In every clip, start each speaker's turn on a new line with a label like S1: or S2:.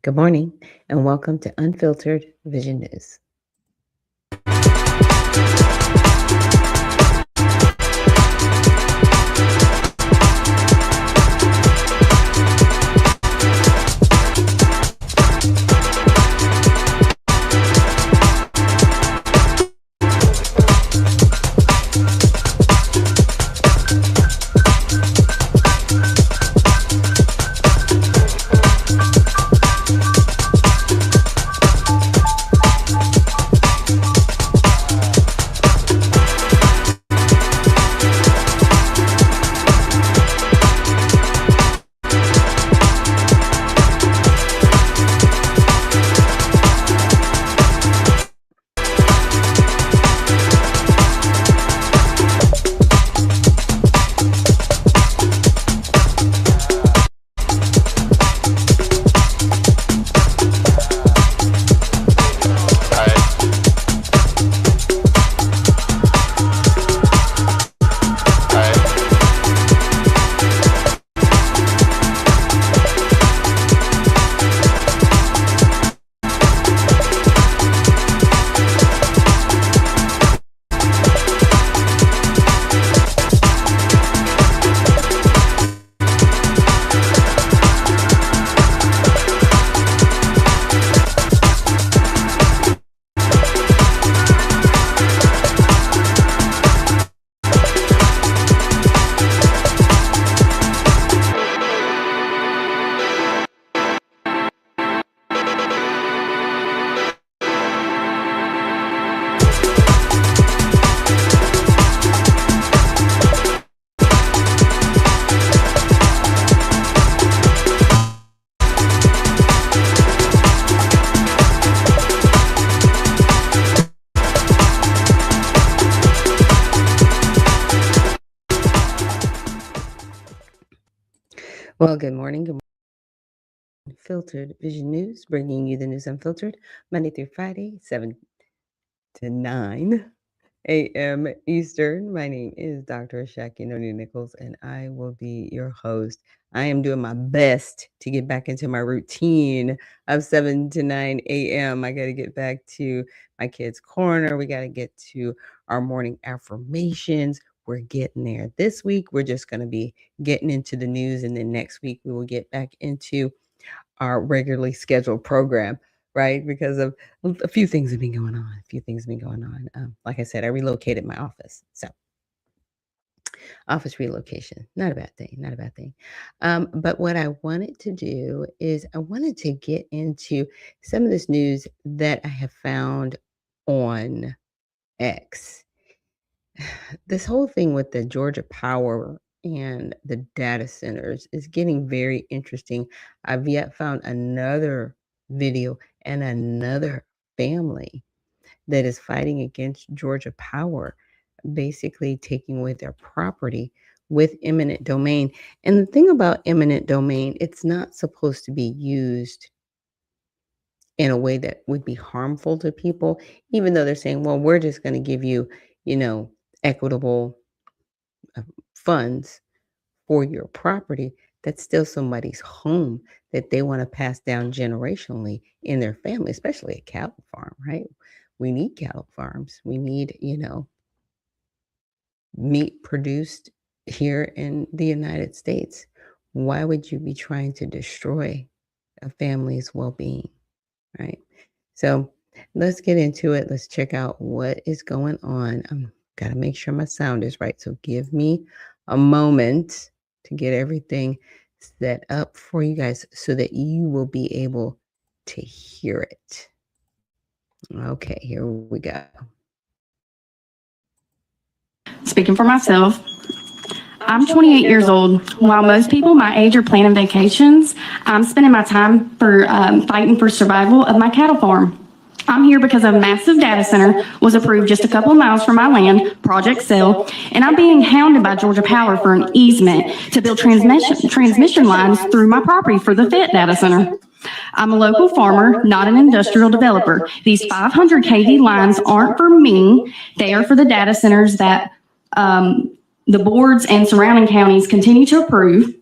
S1: Good morning, and welcome to Unfiltered Vision News. Well, good morning. Unfiltered Vision News, bringing you the news unfiltered, Monday through Friday, 7 to 9 a.m. Eastern. My name is Dr. Ashaki Noni Nichols, and I will be your host. I am doing my best to get back into my routine of 7 to 9 a.m. I got to get back to my kids' corner. We got to get to our morning affirmations. We're getting there. This week, we're just going to be getting into the news, and then next week, we will get back into our regularly scheduled program, right? Because of a few things have been going on. Like I said, I relocated my office. So office relocation, not a bad thing. But what I wanted to do is I wanted to get into some of this news that I have found on X. This whole thing with the Georgia Power and the data centers is getting very interesting. I've yet found another video and another family that is fighting against Georgia Power, basically taking away their property with eminent domain. And the thing about eminent domain, it's not supposed to be used in a way that would be harmful to people, even though they're saying, well, we're just going to give you, equitable funds for your property. That's still somebody's home that they want to pass down generationally in their family, especially a cattle farm, right? We need cattle farms. We need, meat produced here in the United States. Why would you be trying to destroy a family's well-being, right? So let's get into it. Let's check out what is going on. Got to make sure my sound is right. So give me a moment to get everything set up for you guys so that you will be able to hear it. Okay, here we go.
S2: Speaking for myself, I'm 28 years old. While most people my age are planning vacations, I'm spending my time fighting for survival of my cattle farm. I'm here because a massive data center was approved just a couple of miles from my land, Project Cell, and I'm being hounded by Georgia Power for an easement to build transmission lines through my property for the FIT data center. I'm a local farmer, not an industrial developer. These 500 kV lines aren't for me. They are for the data centers that the boards and surrounding counties continue to approve.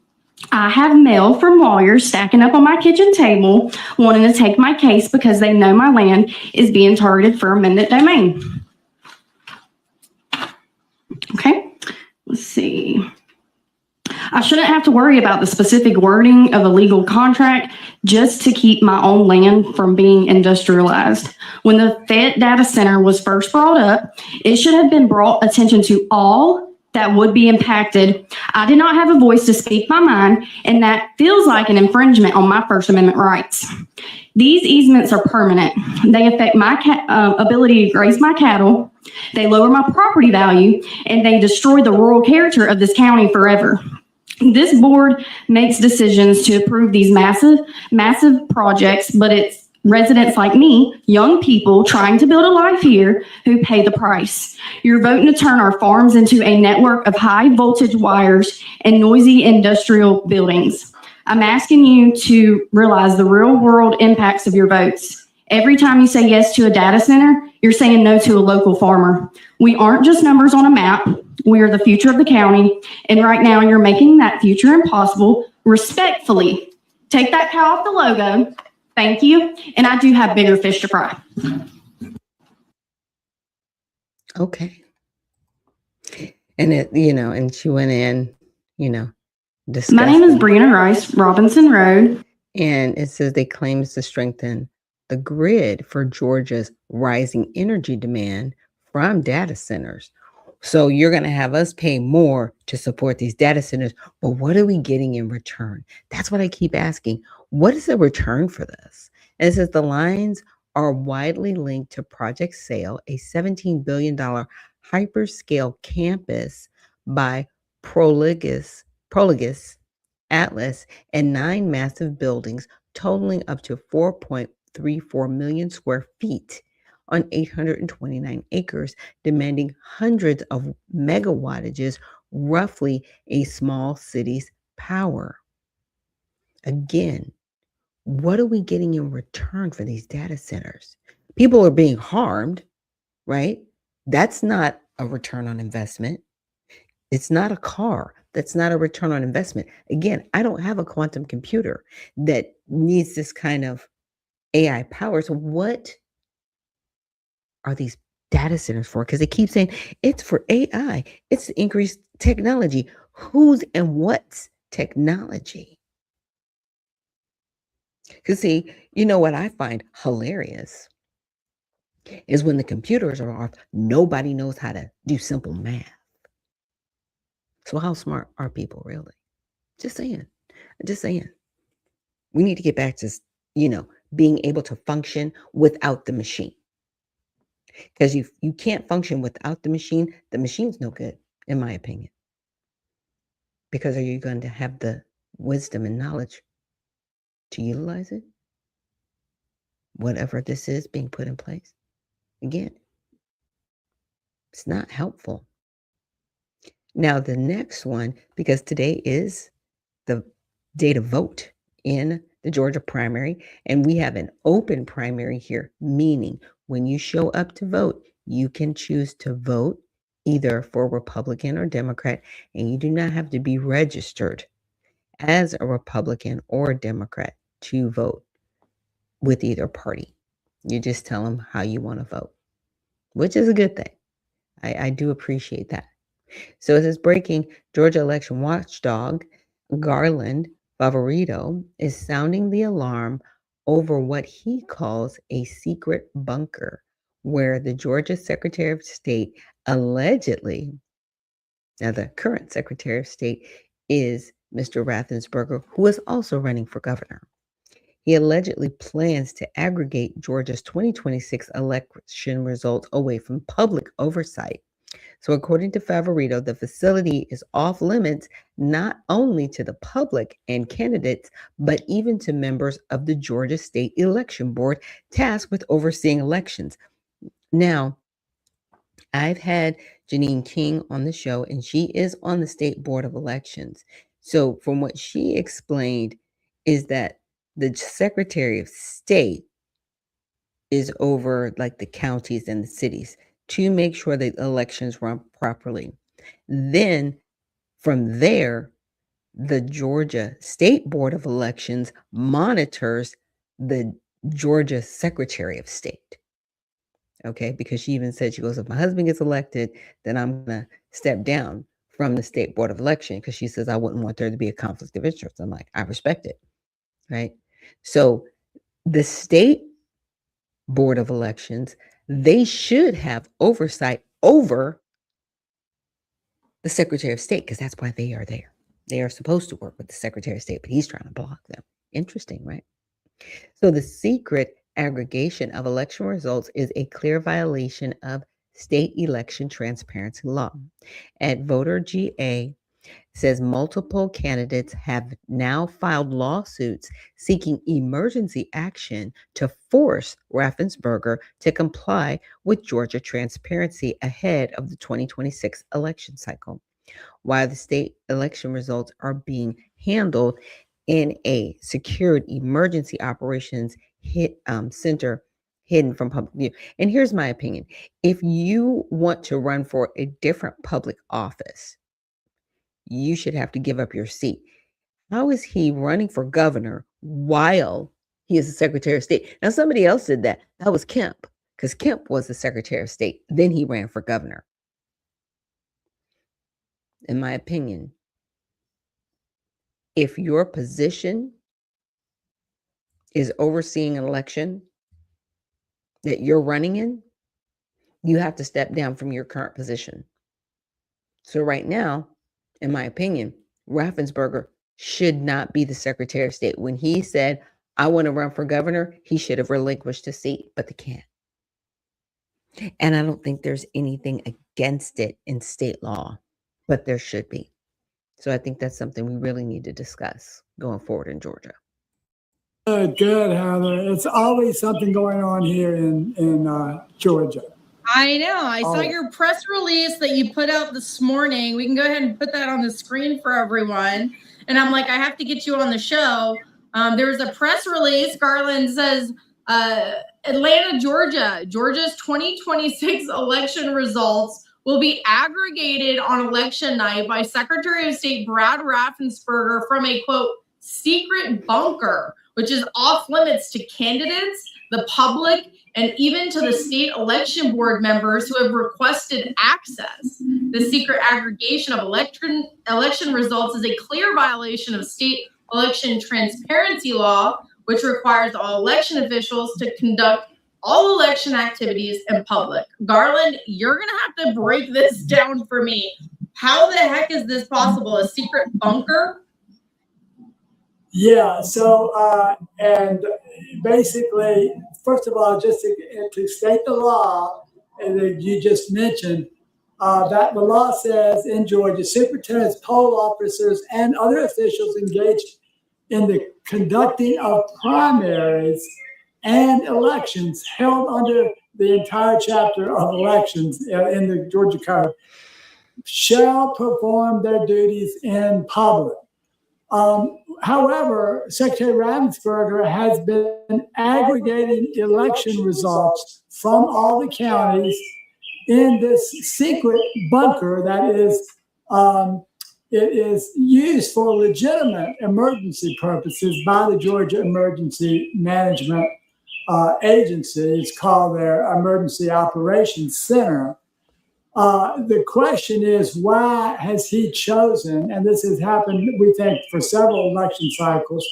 S2: I have mail from lawyers stacking up on my kitchen table wanting to take my case because they know my land is being targeted for eminent domain. Okay, let's see. I shouldn't have to worry about the specific wording of a legal contract just to keep my own land from being industrialized. When the Fed data center was first brought up, it should have been brought attention to all that would be impacted. I did not have a voice to speak my mind, and that feels like an infringement on my First Amendment rights. These easements are permanent. They affect my ability to graze my cattle, they lower my property value, and they destroy the rural character of this county forever. This board makes decisions to approve these massive projects, but it's residents like me, young people trying to build a life here, who pay the price. You're voting to turn our farms into a network of high voltage wires and noisy industrial buildings. I'm asking you to realize the real world impacts of your votes. Every time you say yes to a data center, you're saying no to a local farmer. We aren't just numbers on a map. We are the future of the county. And right now you're making that future impossible. Respectfully, take that cow off the logo. Thank you. And I do have bigger fish to fry.
S1: Okay. And and she went in, discussed.
S2: My name is Brianna Rice, Robinson Road.
S1: And it says they claims to strengthen the grid for Georgia's rising energy demand from data centers. So you're going to have us pay more to support these data centers, but what are we getting in return? That's what I keep asking. What is the return for this? And it says the lines are widely linked to Project Sail, a $17 billion hyperscale campus by Prologis Atlas, and 9 massive buildings totaling up to 4.34 million square feet on 829 acres, demanding hundreds of megawattages, roughly a small city's power. Again, what are we getting in return for these data centers? People are being harmed, right? That's not a return on investment. It's not a car. That's not a return on investment. Again, I don't have a quantum computer that needs this kind of AI power. So what are these data centers for? Because they keep saying it's for AI. It's to increase technology. Whose and what's technology? Because see, what I find hilarious is when the computers are off, nobody knows how to do simple math. So how smart are people really? Just saying. Just saying. We need to get back to, being able to function without the machine. Because you can't function without the machine's no good, in my opinion. Because are you going to have the wisdom and knowledge to utilize it? Whatever this is being put in place. Again, it's not helpful. Now, the next one, because today is the day to vote in the Georgia primary, and we have an open primary here, meaning when you show up to vote, you can choose to vote either for Republican or Democrat, and you do not have to be registered as a Republican or a Democrat to vote with either party. You just tell them how you want to vote, which is a good thing. I do appreciate that. So it is breaking. Georgia election watchdog Garland Favorito is sounding the alarm over what he calls a secret bunker where the Georgia Secretary of State allegedly, now the current Secretary of State is Mr. Raffensperger, who is also running for governor. He allegedly plans to aggregate Georgia's 2026 election results away from public oversight. So, according to Favorito, the facility is off limits not only to the public and candidates, but even to members of the Georgia State Election Board tasked with overseeing elections. Now, I've had Janine King on the show, and she is on the State Board of Elections. So, from what she explained, is that the Secretary of State is over like the counties and the cities to make sure that elections run properly. Then from there, the Georgia State Board of Elections monitors the Georgia Secretary of State. Okay, because she even said, she goes, if my husband gets elected, then I'm going to step down from the State Board of Election, because she says I wouldn't want there to be a conflict of interest. I'm like, I respect it. Right. So the State Board of Elections, they should have oversight over the Secretary of State, because that's why they are there. They are supposed to work with the Secretary of State, but he's trying to block them. Interesting, right? So the secret aggregation of election results is a clear violation of state election transparency law. At Voter GA says multiple candidates have now filed lawsuits seeking emergency action to force Raffensperger to comply with Georgia transparency ahead of the 2026 election cycle. While the state election results are being handled in a secured emergency operations center hidden from public view. And here's my opinion. If you want to run for a different public office, you should have to give up your seat. How is he running for governor while he is the Secretary of State? Now, somebody else did that. That was Kemp, because Kemp was the Secretary of State. Then he ran for governor. In my opinion, if your position is overseeing an election that you're running in, you have to step down from your current position. So right now, in my opinion, Raffensperger should not be the Secretary of State. When he said, I want to run for governor, he should have relinquished the seat, but they can't. And I don't think there's anything against it in state law, but there should be. So I think that's something we really need to discuss going forward in Georgia.
S3: Good, Heather. It's always something going on here in Georgia.
S4: I know. I saw your press release that you put out this morning. We can go ahead and put that on the screen for everyone. And I'm like, I have to get you on the show. There was a press release. Garland says, Atlanta, Georgia. Georgia's 2026 election results will be aggregated on election night by Secretary of State Brad Raffensperger from a, quote, secret bunker, which is off limits to candidates, the public, and even to the state election board members who have requested access. The secret aggregation of election results is a clear violation of state election transparency law, which requires all election officials to conduct all election activities in public. Garland, you're going to have to break this down for me. How the heck is this possible? A secret bunker?
S3: Yeah, so, and basically, first of all, just to state the law that you just mentioned, that the law says in Georgia, superintendents, poll officers, and other officials engaged in the conducting of primaries and elections held under the entire chapter of elections in the Georgia Code shall perform their duties in public. However, Secretary Raffensperger has been aggregating election results from all the counties in this secret bunker that is it is used for legitimate emergency purposes by the Georgia Emergency Management Agency. It's called their Emergency Operations Center. The question is, why has he chosen, and this has happened, we think, for several election cycles,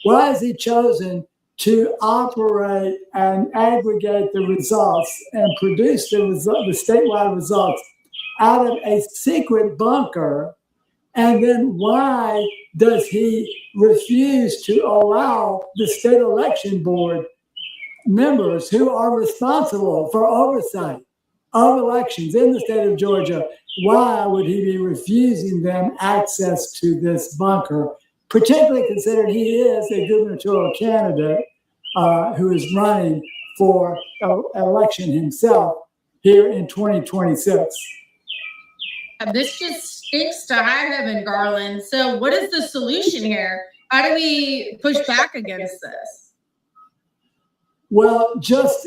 S3: why has he chosen to operate and aggregate the results and produce the statewide results out of a secret bunker? And then why does he refuse to allow the state election board members who are responsible for oversight of elections in the state of Georgia, why would he be refusing them access to this bunker, particularly considering he is a gubernatorial candidate who is running for election himself here in 2026?
S4: This just stinks to high heaven, Garland. So what is the solution here? How do we push back against this?
S3: Well, just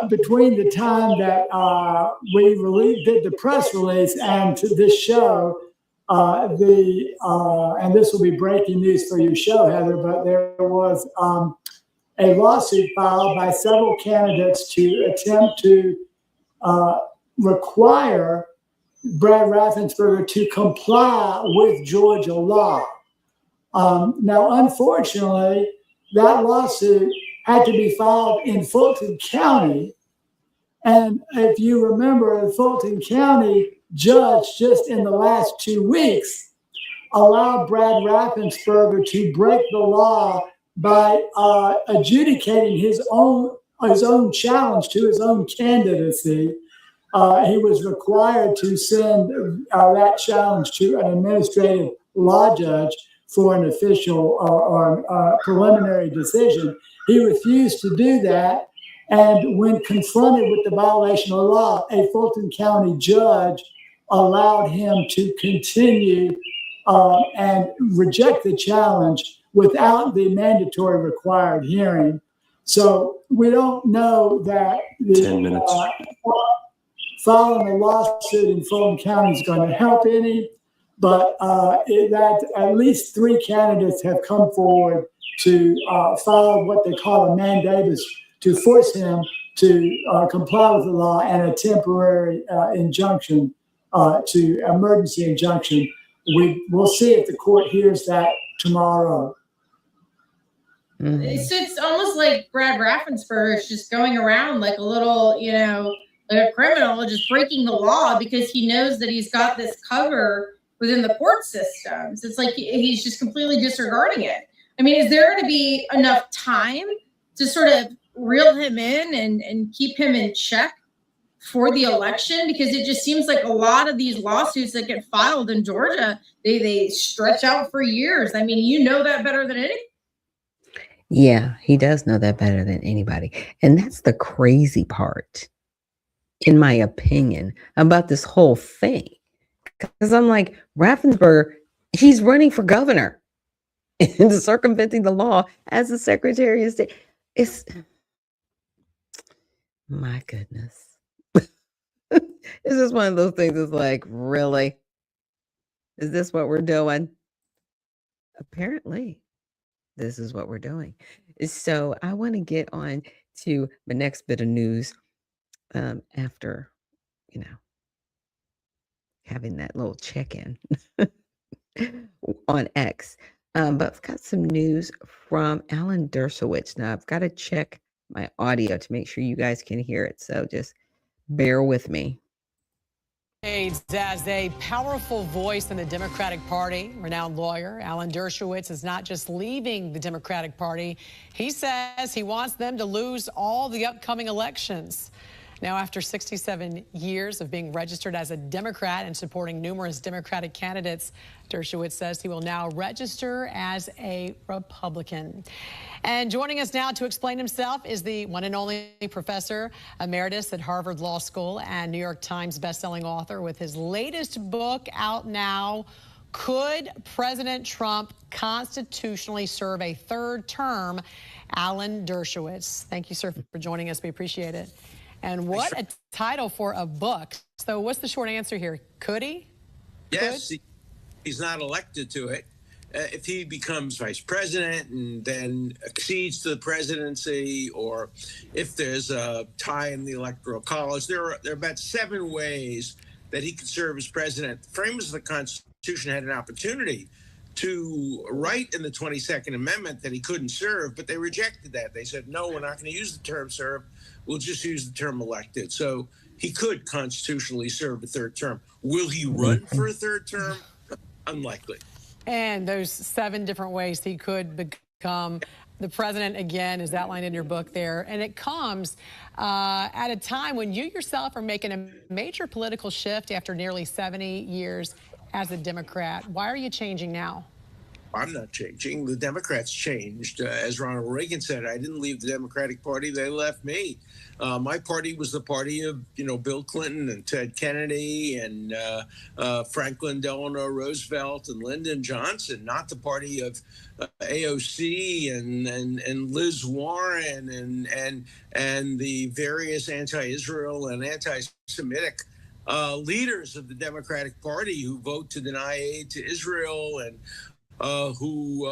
S3: between the time that we did the press release and to this show, and this will be breaking news for your show, Heather, but there was a lawsuit filed by several candidates to attempt to require Brad Raffensperger to comply with Georgia law. Now, unfortunately, that lawsuit had to be filed in Fulton County. And if you remember, the Fulton County judge just in the last 2 weeks allowed Brad Raffensperger to break the law by adjudicating his own challenge to his own candidacy. He was required to send that challenge to an administrative law judge for an official or preliminary decision. He refused to do that. And when confronted with the violation of law, a Fulton County judge allowed him to continue and reject the challenge without the mandatory required hearing. So we don't know that the
S5: 10 minutes.
S3: Filing a lawsuit in Fulton County is going to help any, but that at least 3 candidates have come forward to file what they call a mandamus to force him to comply with the law and a temporary injunction, to emergency injunction. We'll see if the court hears that tomorrow.
S4: Mm-hmm. It's almost like Brad Raffensperger is just going around like a little, like a criminal, just breaking the law because he knows that he's got this cover within the court systems. It's like he's just completely disregarding it. I mean, is there to be enough time to sort of reel him in and keep him in check for the election? Because it just seems like a lot of these lawsuits that get filed in Georgia, they stretch out for years. I mean, you know that better than anyone.
S1: Yeah, he does know that better than anybody. And that's the crazy part, in my opinion, about this whole thing. Because I'm like, Raffensperger, he's running for governor and circumventing the law as the Secretary of State. It's, my goodness. This is one of those things that's like, really? Is this what we're doing? Apparently, this is what we're doing. So I want to get on to the next bit of news after, having that little check-in on X. But I've got some news from Alan Dershowitz. Now, I've got to check my audio to make sure you guys can hear it. So just bear with me.
S6: As a powerful voice in the Democratic Party, renowned lawyer Alan Dershowitz is not just leaving the Democratic Party. He says he wants them to lose all the upcoming elections. Now, after 67 years of being registered as a Democrat and supporting numerous Democratic candidates, Dershowitz says he will now register as a Republican. And joining us now to explain himself is the one and only professor emeritus at Harvard Law School and New York Times bestselling author with his latest book out now, Could President Trump Constitutionally Serve a Third Term? Alan Dershowitz. Thank you, sir, for joining us. We appreciate it. And what a title for a book. So what's the short answer here? Could he?
S7: Yes, he's not elected to it. If he becomes vice president and then accedes to the presidency, or if there's a tie in the electoral college, there are about 7 ways that he could serve as president. The framers of the Constitution had an opportunity to write in the 22nd Amendment that he couldn't serve, but they rejected that. They said, no, we're not going to use the term serve. We'll just use the term elected. So he could constitutionally serve a third term. Will he run for a third term? Unlikely.
S6: And those 7 different ways he could become the president, again, is outlined in your book there. And it comes at a time when you yourself are making a major political shift after nearly 70 years as a Democrat. Why are you changing now?
S7: I'm not changing. The Democrats changed. As Ronald Reagan said, I didn't leave the Democratic Party. They left me. My party was the party of, Bill Clinton and Ted Kennedy and Franklin Delano Roosevelt and Lyndon Johnson, not the party of AOC and Liz Warren and the various anti-Israel and anti-Semitic leaders of the Democratic Party who vote to deny aid to Israel and who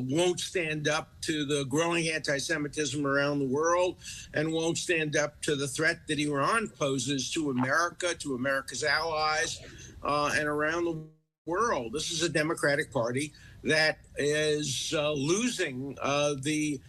S7: won't stand up to the growing anti-Semitism around the world and won't stand up to the threat that Iran poses to America, to America's allies, and around the world. This is a Democratic Party that is losing the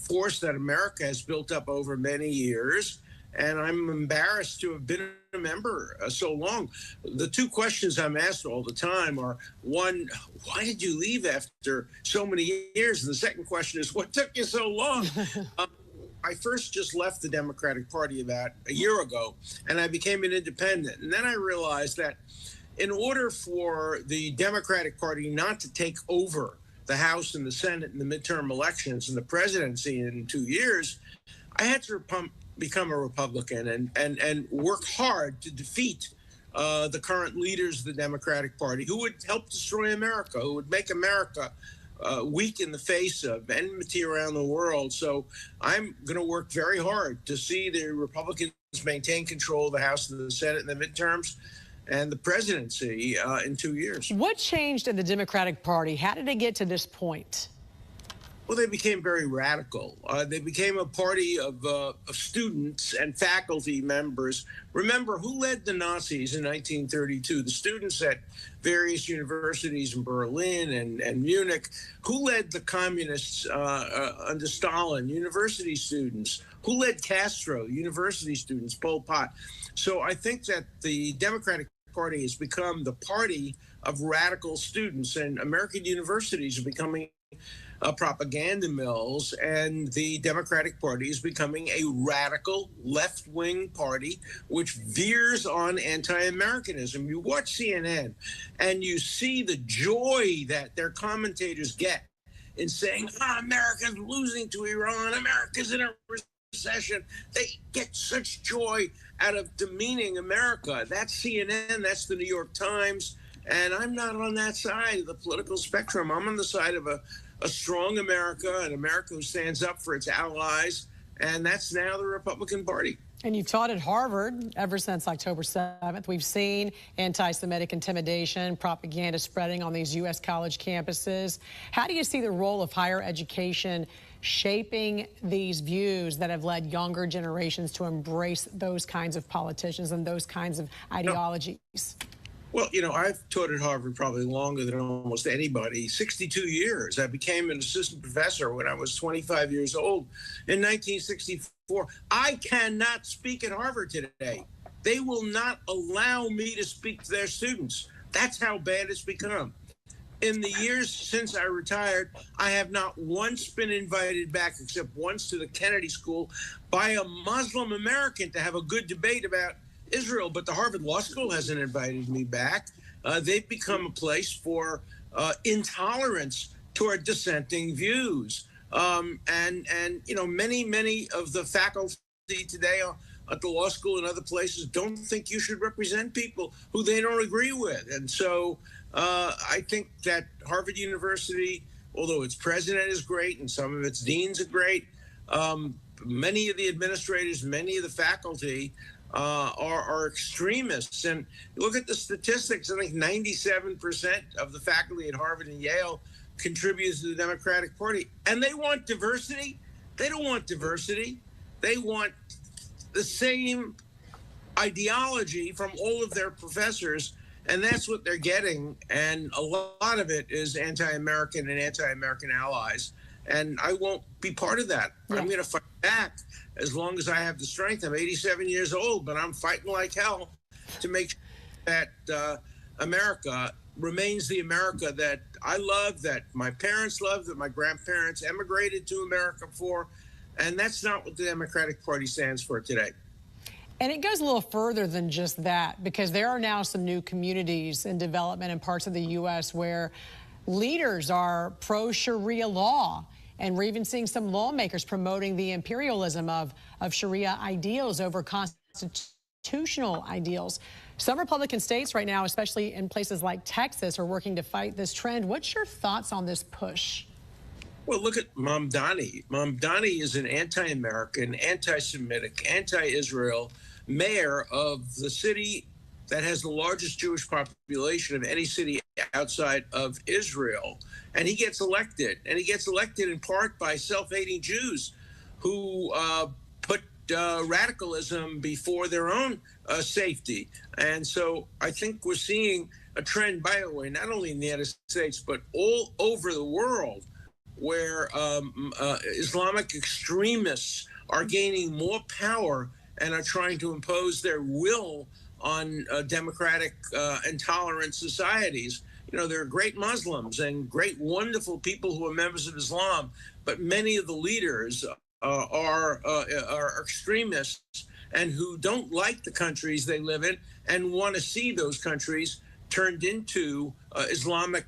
S7: force that America has built up over many years. And I'm embarrassed to have been a member so long. The two questions I'm asked all the time are, one, why did you leave after so many years? And the second question is, what took you so long? I first just left the Democratic Party about a year ago, and I became an independent. And then I realized that in order for the Democratic Party not to take over the House and the Senate in the midterm elections and the presidency in 2 years, I had to become a Republican and work hard to defeat the current leaders of the Democratic Party who would help destroy America, who would make America weak in the face of enmity around the world. So I'm going to work very hard to see the Republicans maintain control of the House and the Senate in the midterms and the presidency in 2 years.
S6: What changed in the Democratic Party? How did it get to this point?
S7: Well, they became very radical. They became a party of students and faculty members. Remember, who led the Nazis in 1932? The students at various universities in Berlin and Munich. Who led the communists under Stalin? University students. Who led Castro? University students, Pol Pot. So I think that the Democratic Party has become the party of radical students, and American universities are becoming propaganda mills, and the Democratic Party is becoming a radical left-wing party which veers on anti-Americanism. You watch CNN and you see the joy that their commentators get in saying, America's losing to Iran, America's in a recession. They get such joy out of demeaning America. That's CNN, that's the New York Times, and I'm not on that side of the political spectrum. I'm on the side of a strong America, an America who stands up for its allies, and that's now the Republican Party.
S6: And you've taught at Harvard ever since October 7th. We've seen anti-Semitic intimidation, propaganda spreading on these U.S. college campuses. How do you see the role of higher education shaping these views that have led younger generations to embrace those kinds of politicians and those kinds of ideologies?
S7: Well, you know, I've taught at Harvard probably longer than almost anybody, 62 years. I became an assistant professor when I was 25 years old in 1964. I cannot speak at Harvard today. They will not allow me to speak to their students. That's how bad it's become. In the years since I retired, I have not once been invited back, except once to the Kennedy School, by a Muslim American to have a good debate about Israel, but the Harvard Law School hasn't invited me back. They've become a place for intolerance toward dissenting views. And you know, many of the faculty today at the law school and other places don't think you should represent people who they don't agree with. And so I think that Harvard University, although its president is great and some of its deans are great, many of the administrators, many of the faculty are extremists. And look at the statistics. I think 97% of the faculty at Harvard and Yale contributes to the Democratic Party. And they want diversity. They don't want diversity. They want the same ideology from all of their professors. And that's what they're getting. And a lot of it is anti-American and anti-American allies. And I won't be part of that. Yeah. I'm going to fight back as long as I have the strength. I'm 87 years old, but I'm fighting like hell to make sure that America remains the America that I love, that my parents loved, that my grandparents emigrated to America for. And that's not what the Democratic Party stands for today.
S6: And it goes a little further than just that, because there are now some new communities in development in parts of the U.S. where leaders are pro-Sharia law. And we're even seeing some lawmakers promoting the imperialism of Sharia ideals over constitutional ideals. Some Republican states right now, especially in places like Texas, are working to fight this trend. What's your thoughts on this push?
S7: Well, look at Mamdani. Mamdani is an anti-American, anti-Semitic, anti-Israel mayor of the city that has the largest Jewish population of any city outside of Israel. And he gets elected. And he gets elected in part by self-hating Jews who put radicalism before their own safety. And so I think we're seeing a trend, by the way, not only in the United States, but all over the world, where Islamic extremists are gaining more power and are trying to impose their will on democratic and tolerant societies. You know, there are great Muslims and great, wonderful people who are members of Islam, but many of the leaders are extremists and who don't like the countries they live in and want to see those countries turned into Islamic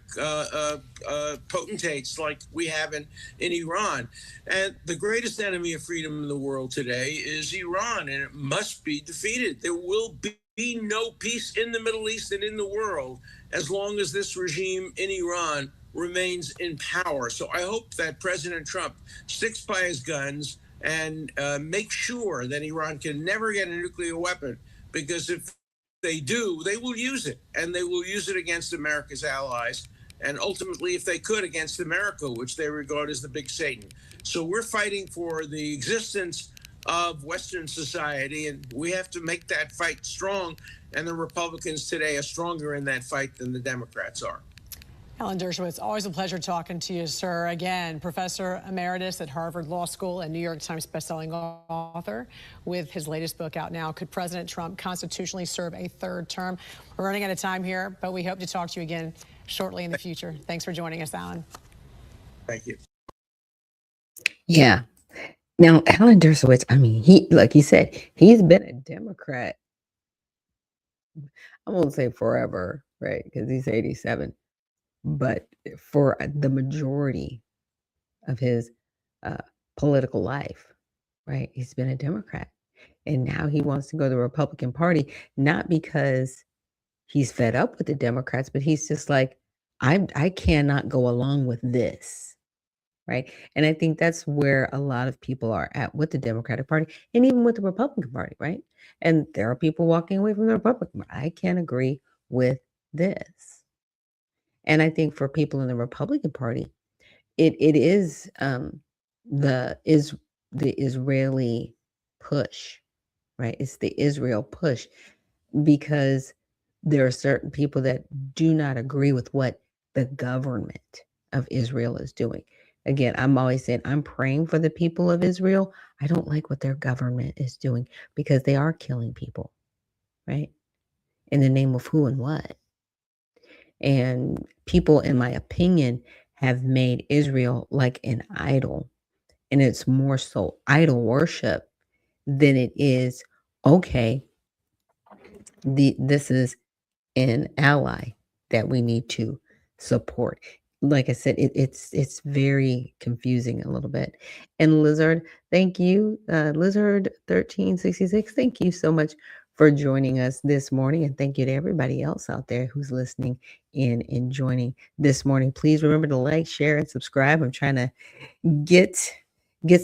S7: potentates like we have in Iran. And the greatest enemy of freedom in the world today is Iran, and it must be defeated. There will be no peace in the Middle East and in the world as long as this regime in Iran remains in power. So I hope that President Trump sticks by his guns and makes sure that Iran can never get a nuclear weapon, because if they do, they will use it, and they will use it against America's allies, and ultimately, if they could, against America, which they regard as the big Satan. So we're fighting for the existence of Western society, and we have to make that fight strong, and the Republicans today are stronger in that fight than the Democrats are.
S6: Alan Dershowitz, always a pleasure talking to you, sir. Again, Professor Emeritus at Harvard Law School and New York Times bestselling author with his latest book out now, Could President Trump Constitutionally Serve a Third Term? We're running out of time here, but we hope to talk to you again shortly in the future. Thanks for joining us, Alan.
S7: Thank you.
S1: Yeah. Now, Alan Dershowitz, I mean, like he said, he's been a Democrat, I won't say forever, right? Because he's 87. But for the majority of his political life, right? He's been a Democrat. And now he wants to go to the Republican Party, not because he's fed up with the Democrats, but he's just like, I cannot go along with this, right? And I think that's where a lot of people are at with the Democratic Party and even with the Republican Party, right? And there are people walking away from the Republican Party. I can't agree with this. And I think for people in the Republican Party, it is the Israeli push, right? It's the Israel push, because there are certain people that do not agree with what the government of Israel is doing. Again, I'm always saying I'm praying for the people of Israel. I don't like what their government is doing, because they are killing people, right? In the name of who and what? And people, in my opinion, have made Israel like an idol. And it's more so idol worship than it is, okay, this is an ally that we need to support. Like I said, it's very confusing a little bit. And Lizard, thank you, Lizard 1366. Thank you so much for joining us this morning, and thank you to everybody else out there who's listening in and joining this morning. Please remember to like, share, and subscribe. I'm trying to get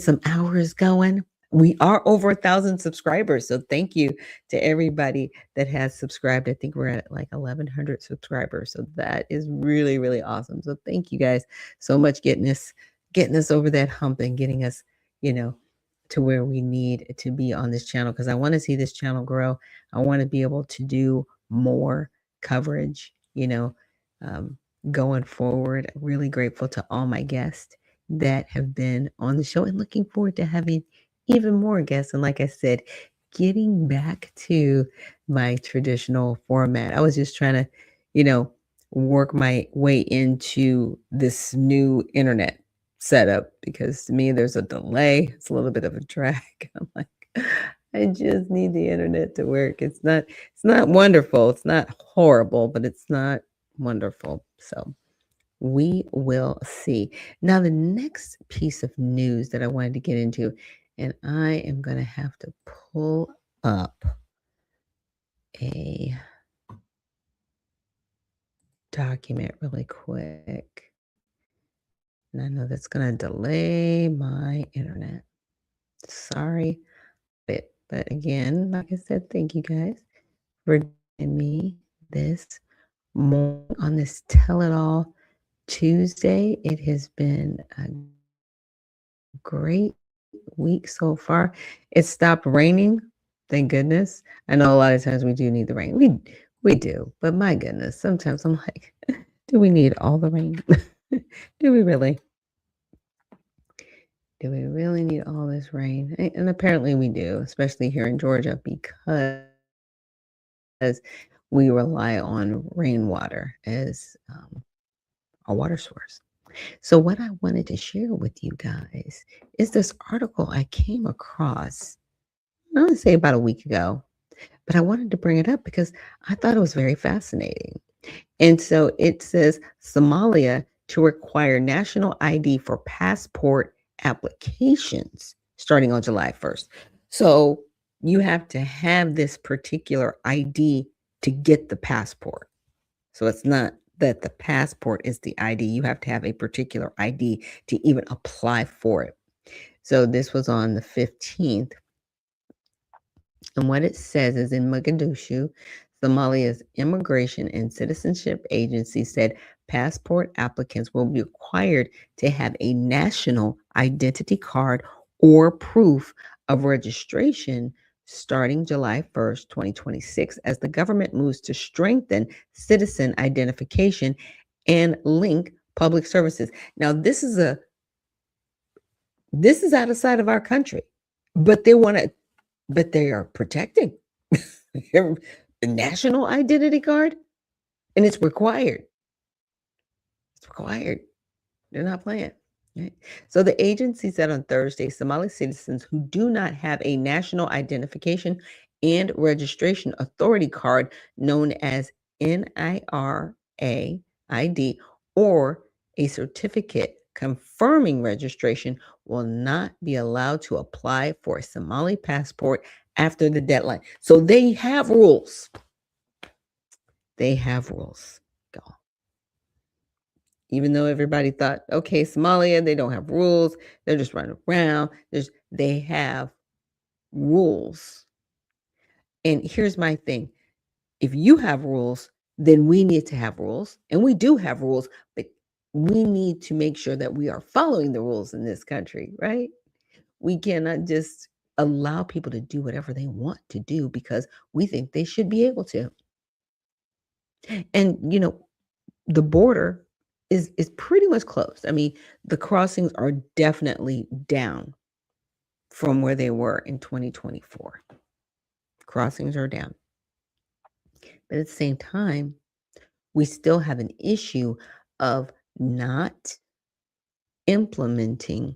S1: some hours going. We are over 1,000 subscribers, so thank you to everybody that has subscribed. I think we're at like 1,100 subscribers, so that is really, really awesome. So thank you guys so much, getting us over that hump and getting us, to where we need to be on this channel, because I want to see this channel grow. I want to be able to do more coverage, going forward. Really grateful to all my guests that have been on the show, and looking forward to having even more guests. And like I said, getting back to my traditional format. I was just trying to, work my way into this new internet setup, because to me there's a delay. It's a little bit of a drag. I'm like, I just need the internet to work. It's not wonderful. It's not horrible, but it's not wonderful. So we will see. Now, the next piece of news that I wanted to get into, and I am going to have to pull up a document really quick. And I know that's going to delay my internet. Sorry. But again, like I said, thank you guys for me this morning on this Tell It All Tuesday. It has been a great week so far. It stopped raining, thank goodness. I know a lot of times we do need the rain. We do, but my goodness, sometimes I'm like, do we need all the rain? Do we really? Do we really need all this rain? And apparently we do, especially here in Georgia, because we rely on rainwater as our water source. So, what I wanted to share with you guys is this article I came across, I want to say about a week ago, but I wanted to bring it up because I thought it was very fascinating. And so it says Somalia to require national ID for passport applications starting on July 1st. So you have to have this particular ID to get the passport. So it's not that the passport is the ID. You have to have a particular ID to even apply for it. So this was on the 15th. And what it says is in Mogadishu, Somalia's Immigration and Citizenship Agency said passport applicants will be required to have a national identity card or proof of registration starting July 1st, 2026, as the government moves to strengthen citizen identification and link public services. Now, this is out of sight of our country, but they are protecting a national identity card, and it's required. It's required. They're not playing. Right? So the agency said on Thursday, Somali citizens who do not have a national identification and registration authority card known as NIRA ID or a certificate confirming registration will not be allowed to apply for a Somali passport after the deadline. So they have rules. They have rules. Go. Even though everybody thought, okay, Somalia, they don't have rules. They're just running around. They have rules. And here's my thing. If you have rules, then we need to have rules. And we do have rules, but we need to make sure that we are following the rules in this country, right? We cannot just allow people to do whatever they want to do because we think they should be able to. And, the border is pretty much closed. I mean, the crossings are definitely down from where they were in 2024. Crossings are down. But at the same time, we still have an issue of not implementing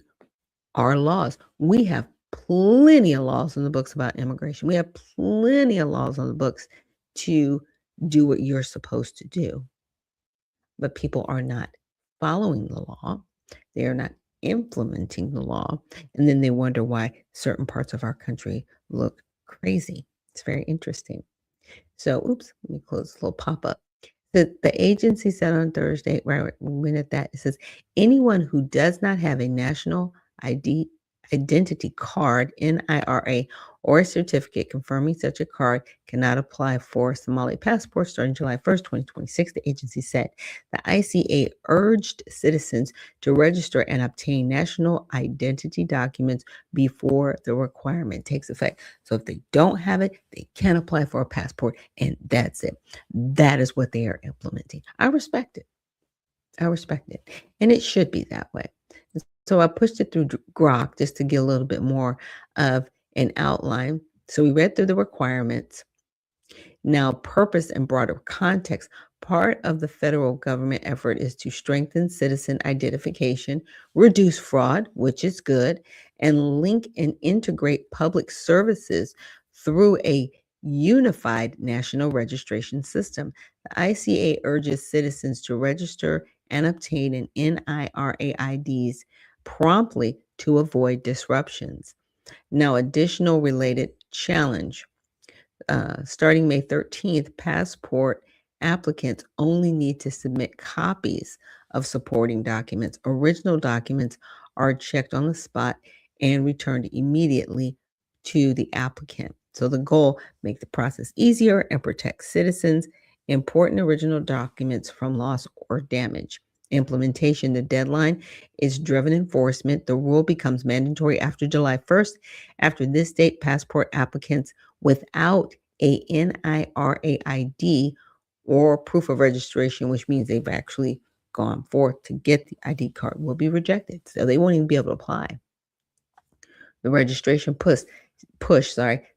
S1: our laws. We have plenty of laws in the books about immigration. We have plenty of laws on the books to do what you're supposed to do. But people are not following the law. They are not implementing the law. And then they wonder why certain parts of our country look crazy. It's very interesting. So, let me close this little pop-up. The agency said on Thursday, right when at that, it says, anyone who does not have a national identity card, NIRA, or a certificate confirming such a card cannot apply for a Somali passport starting July 1st, 2026, the agency said. The ICA urged citizens to register and obtain national identity documents before the requirement takes effect. So if they don't have it, they can apply for a passport, and that's it. That is what they are implementing. I respect it. And it should be that way. So I pushed it through Grok just to get a little bit more of an outline. So we read through the requirements. Now, purpose and broader context. Part of the federal government effort is to strengthen citizen identification, reduce fraud, which is good, and link and integrate public services through a unified national registration system. The ICA urges citizens to register and obtain an NIRA IDs promptly to avoid disruptions. Now, additional related challenge. Starting May 13th, passport applicants only need to submit copies of supporting documents. Original documents are checked on the spot and returned immediately to the applicant. So the goal, make the process easier and protect citizens, important original documents from loss or damage. Implementation, the deadline is driven enforcement. The rule becomes mandatory after July 1st. After this date, passport applicants without a NIRA ID or proof of registration, which means they've actually gone forth to get the ID card, will be rejected. So they won't even be able to apply. The registration push,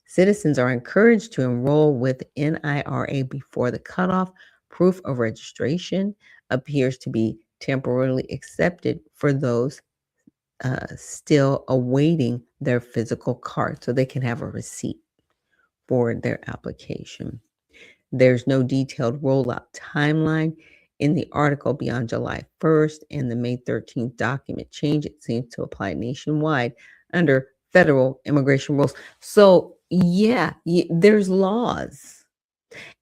S1: citizens are encouraged to enroll with NIRA before the cutoff. Proof of registration appears to be temporarily accepted for those still awaiting their physical card, so they can have a receipt for their application. There's no detailed rollout timeline in the article beyond July 1st, and the May 13th document change. It seems to apply nationwide under federal immigration rules. So yeah, there's laws.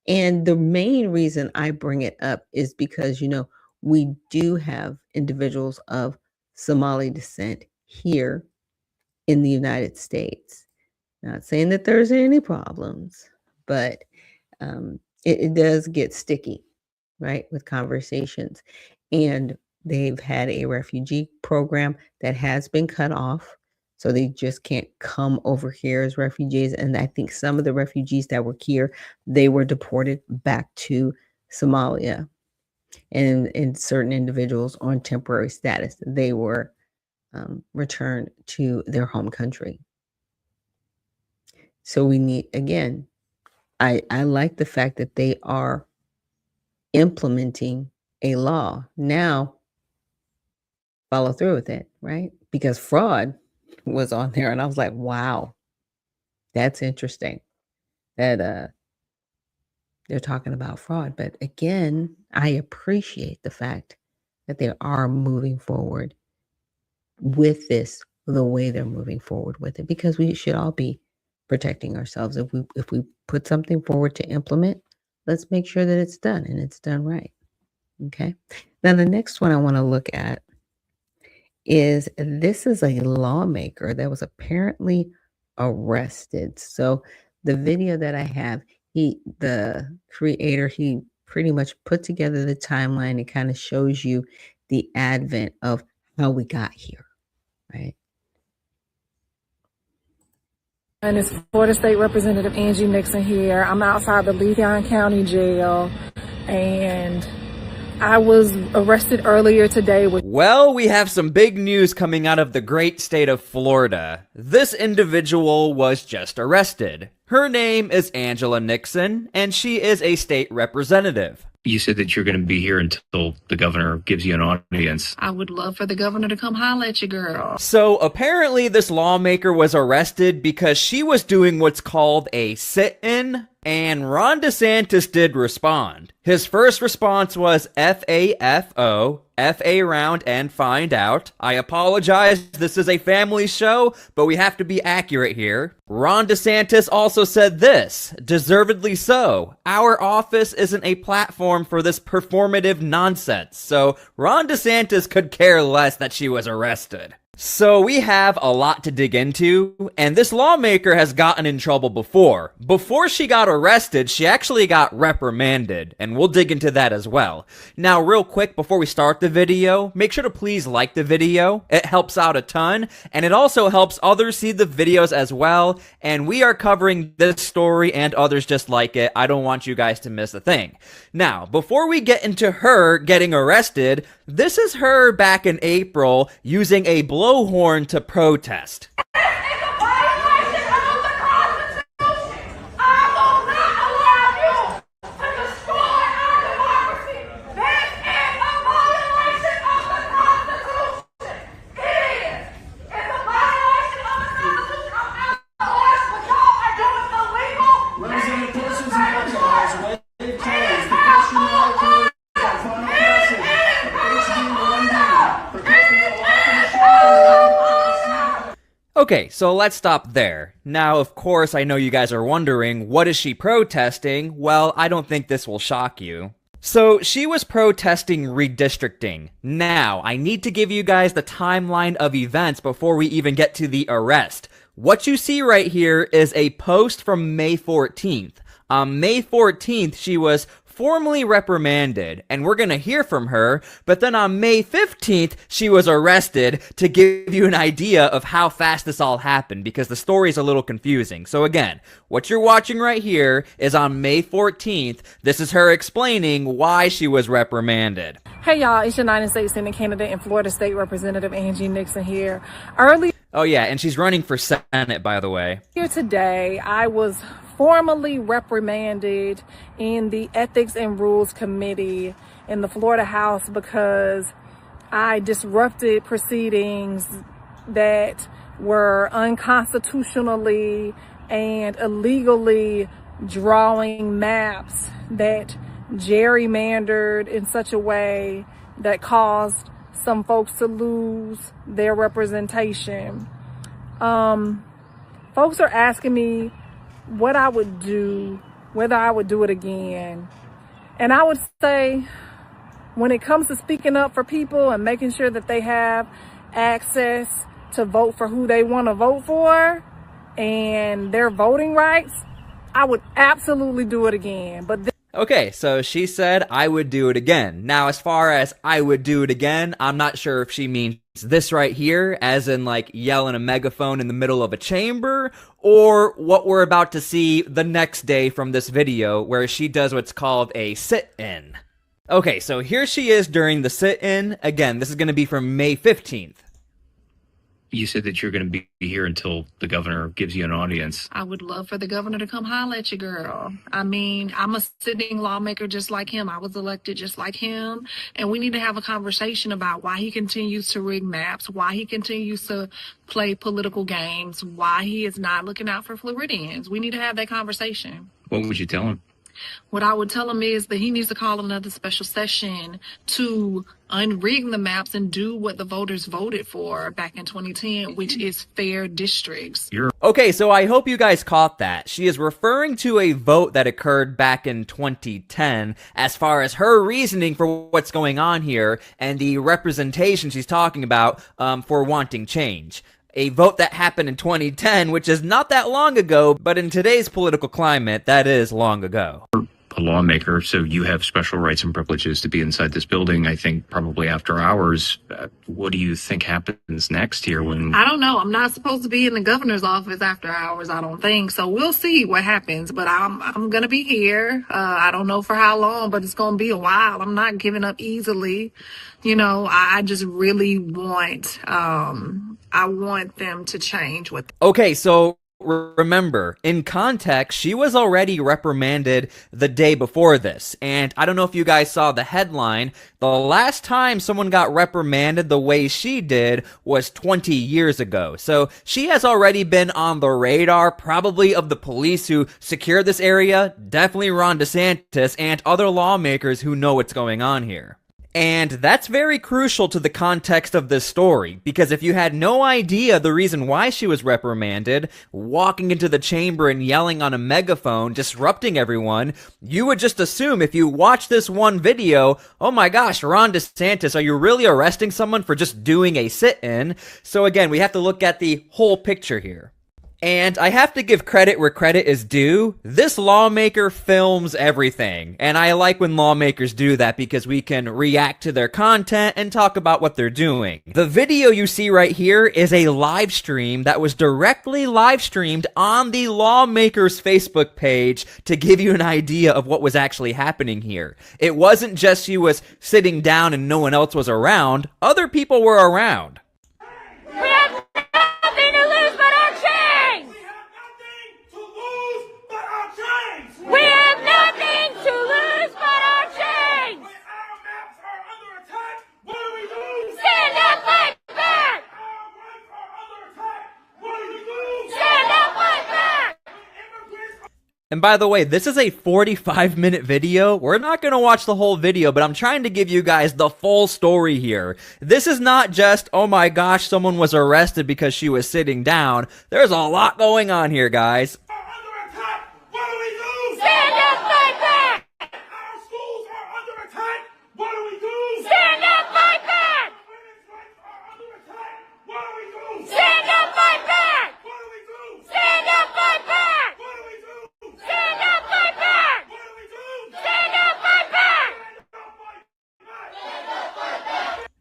S1: And the main reason I bring it up is because, we do have individuals of Somali descent here in the United States. Not saying that there's any problems, but it does get sticky, right, with conversations. And they've had a refugee program that has been cut off. So they just can't come over here as refugees. And I think some of the refugees that were here, they were deported back to Somalia. And certain individuals on temporary status, they were returned to their home country. So we need, again, I like the fact that they are implementing a law. Now, follow through with it, right? Because fraud was on there, and I was like, wow, that's interesting that they're talking about fraud. But again, I appreciate the fact that they are moving forward with this the way they're moving forward with it, because we should all be protecting ourselves. If we put something forward to implement, let's make sure that it's done and it's done right. Okay. Now the next one I want to look at is, this is a lawmaker that was apparently arrested. So the video that I have, the creator, he pretty much put together the timeline. It kind of shows you the advent of how we got here, right?
S5: And it's Florida State Representative Angie Nixon here. I'm outside the Leon County Jail, and I was arrested earlier today with...
S8: Well, we have some big news coming out of the great state of Florida. This individual was just arrested. Her name is Angela Nixon, and she is a state representative.
S9: You said that you're going to be here until the governor gives you an audience.
S5: I would love for the governor to come holler at you, girl.
S8: So apparently this lawmaker was arrested because she was doing what's called a sit-in, and Ron DeSantis did respond. His first response was FAFO, F-A round and find out. I apologize, this is a family show, but we have to be accurate here. Ron DeSantis also said this, deservedly so. Our office isn't a platform for this performative nonsense. So Ron DeSantis could care less that she was arrested. So we have a lot to dig into, and this lawmaker has gotten in trouble before. Before she got arrested, she actually got reprimanded, and we'll dig into that as well. Now, real quick, before we start the video, make sure to please like the video. It helps out a ton, and it also helps others see the videos as well, and we are covering this story and others just like it. I don't want you guys to miss a thing. Now, before we get into her getting arrested, this is her back in April using a blowhorn to protest. Okay, so let's stop there. Now, of course, I know you guys are wondering, what is she protesting? Well, I don't think this will shock you. So, she was protesting redistricting. Now, I need to give you guys the timeline of events before we even get to the arrest. What you see right here is a post from May 14th. On May 14th, she was formally reprimanded, and we're going to hear from her, but then on May 15th, she was arrested, to give you an idea of how fast this all happened, because the story's a little confusing. So again, what you're watching right here is on May 14th. This is her explaining why she was reprimanded.
S5: Hey y'all, it's United States Senate candidate and Florida State Representative Angie Nixon here.
S8: Oh yeah, and she's running for Senate, by the way.
S5: Here today, I was formally reprimanded in the Ethics and Rules Committee in the Florida House because I disrupted proceedings that were unconstitutionally and illegally drawing maps that gerrymandered in such a way that caused some folks to lose their representation. Folks are asking me what I would do, whether I would do it again. And I would say, when it comes to speaking up for people and making sure that they have access to vote for who they want to vote for and their voting rights, I would absolutely do it again. But
S8: Okay, so she said, I would do it again. Now, as far as I would do it again, I'm not sure if she means this right here, as in like yelling a megaphone in the middle of a chamber, or what we're about to see the next day from this video, where she does what's called a sit-in. Okay, so here she is during the sit-in. Again, this is going to be from May 15th.
S9: You said that you're going to be here until the governor gives you an audience.
S10: I would love for the governor to come holler at you, girl. I mean, I'm a sitting lawmaker just like him. I was elected just like him. And we need to have a conversation about why he continues to rig maps, why he continues to play political games, why he is not looking out for Floridians. We need to have that conversation.
S9: What would you tell him?
S10: What I would tell him is that he needs to call another special session to unrig the maps and do what the voters voted for back in 2010, which is fair districts.
S8: Okay, so I hope you guys caught that. She is referring to a vote that occurred back in 2010 as far as her reasoning for what's going on here and the representation she's talking about for wanting change. A vote that happened in 2010, which is not that long ago, but in today's political climate, that is long ago.
S9: A lawmaker, so you have special rights and privileges to be inside this building, I think probably after hours. What do you think happens next here when...
S10: I don't know. I'm not supposed to be in the governor's office after hours, I don't think. So we'll see what happens. But I'm going to be here. I don't know for how long, but it's going to be a while. I'm not giving up easily. You know, I just really want... I want them to change what...
S8: Okay, so remember, in context, she was already reprimanded the day before this. And I don't know if you guys saw the headline. The last time someone got reprimanded the way she did was 20 years ago. So she has already been on the radar, probably of the police who secure this area, definitely Ron DeSantis, and other lawmakers who know what's going on here. And that's very crucial to the context of this story, because if you had no idea the reason why she was reprimanded, walking into the chamber and yelling on a megaphone, disrupting everyone, you would just assume if you watch this one video, oh my gosh, Ron DeSantis, are you really arresting someone for just doing a sit-in? So again, we have to look at the whole picture here. And I have to give credit where credit is due. This lawmaker films everything. And I like when lawmakers do that because we can react to their content and talk about what they're doing. The video you see right here is a live stream that was directly live streamed on the lawmaker's Facebook page to give you an idea of what was actually happening here. It wasn't just she was sitting down and no one else was around. Other people were around.
S11: We have nothing to lose but our chains! When our maps are under attack, what do we do? Stand up, fight back! Our rights are under attack, what do we do? Stand up, fight back!
S8: And by the way, this is a 45-minute video. We're not going to watch the whole video, but I'm trying to give you guys the full story here. This is not just, oh my gosh, someone was arrested because she was sitting down. There's a lot going on here, guys.
S11: Stand up, fight back! Our schools are under attack. What do we do? Stand up, fight back! Women's rights are under attack. What do we do? Stand up, fight back! What do we do?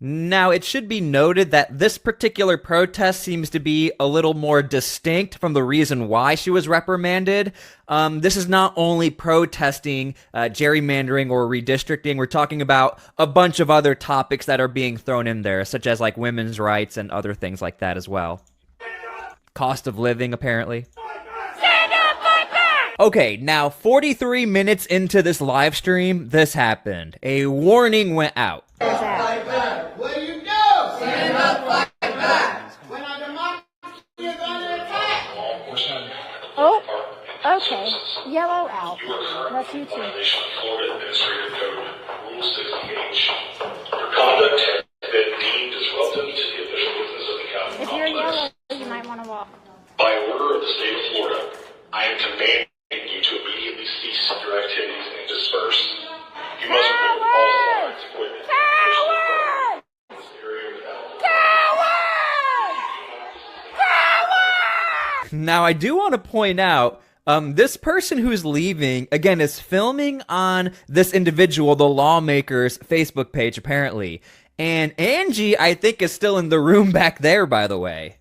S8: Now, it should be noted that this particular protest seems to be a little more distinct from the reason why she was reprimanded. This is not only protesting gerrymandering or redistricting. We're talking about a bunch of other topics that are being thrown in there, such as like women's rights and other things like that as well. Cost of living, apparently. Okay, now 43 minutes into this live stream, this happened. A warning went out.
S11: Where you go? Stand up, fight back. When our democracy is under attack.
S12: Oh, okay. Yellow out. That's you too.
S13: Florida Administrative Code, Rule 60H. Your conduct has been deemed disruptive to the official business of the county.
S12: If you're yellow, you might want to walk.
S13: By order of the state of Florida, I am commanding you to immediately cease your activities and disperse. You must remove all sides, equipment,
S8: Now, I do want to point out, this person who's leaving, again, is filming on this individual, the lawmaker's Facebook page, apparently. And Angie, I think, is still in the room back there, by the way.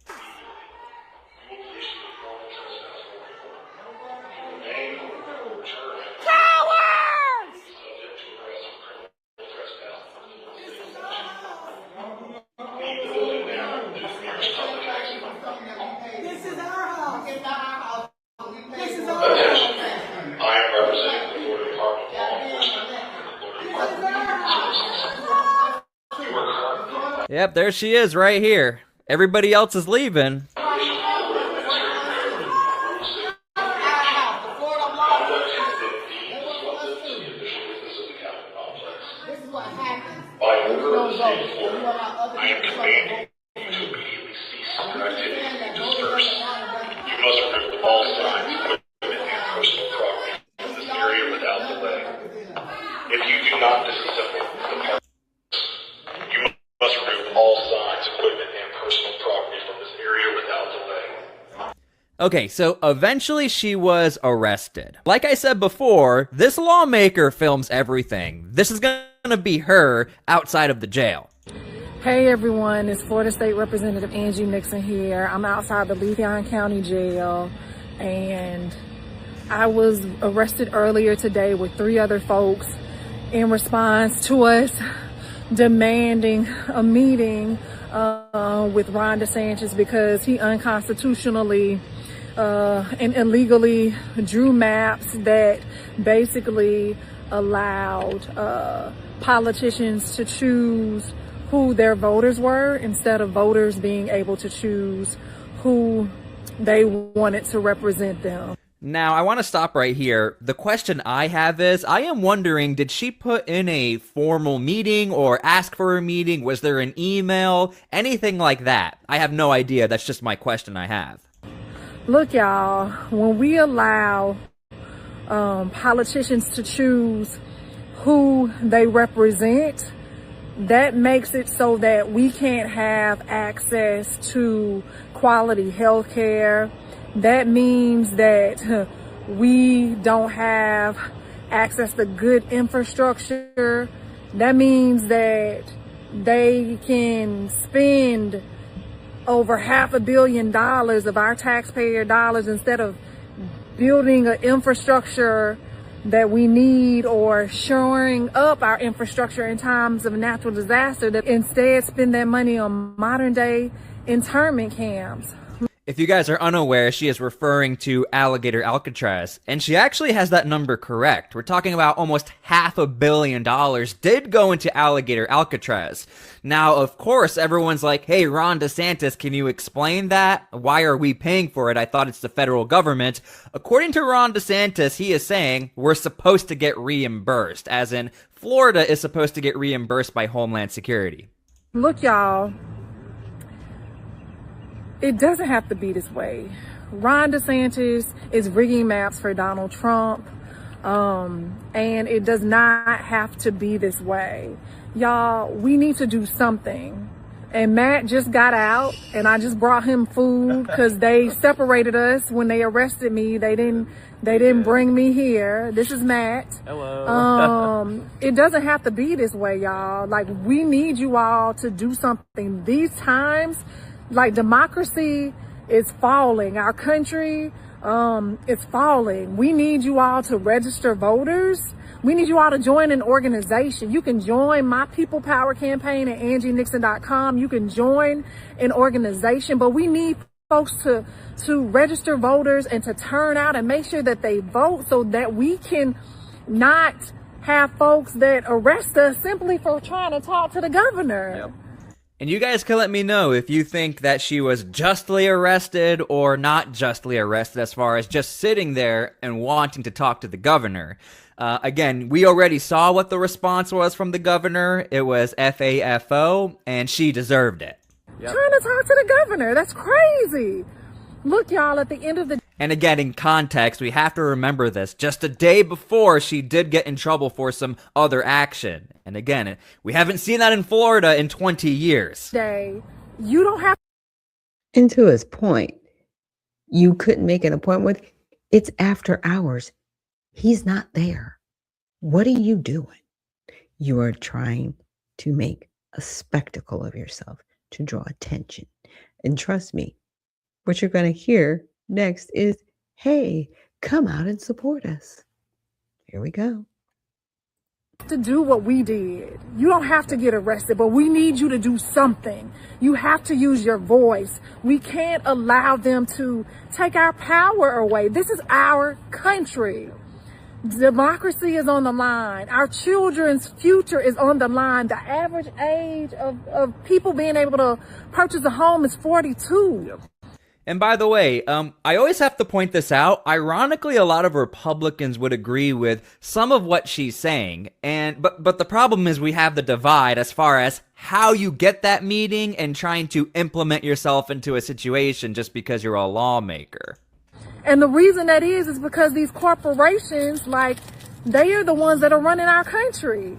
S8: Yep, there she is right here. Everybody else is leaving. Okay, so eventually she was arrested. Like I said before, this lawmaker films everything. This is gonna be her outside of the jail.
S5: Hey everyone, it's Florida State Representative Angie Nixon here. I'm outside the Leon County Jail, and I was arrested earlier today with 3 other folks in response to us demanding a meeting with Ron DeSantis because he unconstitutionally and illegally drew maps that basically allowed politicians to choose who their voters were instead of voters being able to choose who they wanted to represent them.
S8: Now, I want to stop right here. The question I have is, I am wondering, did she put in a formal meeting or ask for a meeting? Was there an email? Anything like that? I have no idea. That's just my question I have.
S5: Look, y'all, when we allow politicians to choose who they represent, that makes it so that we can't have access to quality health care. That means that we don't have access to good infrastructure. That means that they can spend over $500 million of our taxpayer dollars instead of building an infrastructure that we need or shoring up our infrastructure in times of natural disaster, that instead spend that money on modern day internment camps.
S8: If you guys are unaware, she is referring to Alligator Alcatraz, and she actually has that number correct. We're talking about almost $500 million did go into Alligator Alcatraz. Now, of course, everyone's like, hey, Ron DeSantis, can you explain that? Why are we paying for it? I thought it's the federal government. According to Ron DeSantis, he is saying we're supposed to get reimbursed, as in Florida is supposed to get reimbursed by Homeland Security.
S5: Look, y'all. It doesn't have to be this way. Ron DeSantis is rigging maps for Donald Trump, and it does not have to be this way. Y'all, we need to do something. And Matt just got out, and I just brought him food because they separated us when they arrested me. They didn't bring me here. This is Matt.
S14: Hello.
S5: It doesn't have to be this way, y'all. Like, we need you all to do something. These times, like, democracy is falling. Our country is falling. We need you all to register voters. We need you all to join an organization. You can join My People Power campaign at AngieNixon.com. You can join an organization, but we need folks to register voters and to turn out and make sure that they vote so that we can not have folks that arrest us simply for trying to talk to the governor.
S8: Yep. And you guys can let me know if you think that she was justly arrested or not justly arrested as far as just sitting there and wanting to talk to the governor. Again, we already saw what the response was from the governor. It was FAFO, and she deserved it.
S5: Yep. Trying to talk to the governor. That's crazy. Look, y'all, at the end of the...
S8: And again, in context, we have to remember this. Just a day before, she did get in trouble for some other action. And again, we haven't seen that in Florida in 20 years.
S5: You don't have...
S1: And to his point, you couldn't make an appointment with... It's after hours. He's not there. What are you doing? You are trying to make a spectacle of yourself to draw attention. And trust me, what you're going to hear next is, hey, come out and support us. Here we go.
S5: To do what we did. You don't have to get arrested, but we need you to do something. You have to use your voice. We can't allow them to take our power away. This is our country. Democracy is on the line. Our children's future is on the line. The average age of people being able to purchase a home is 42.
S8: Yep. And by the way, I always have to point this out. Ironically, a lot of Republicans would agree with some of what she's saying. But the problem is we have the divide as far as how you get that meeting and trying to implement yourself into a situation just because you're a lawmaker.
S5: And the reason that is because these corporations, like, they are the ones that are running our country.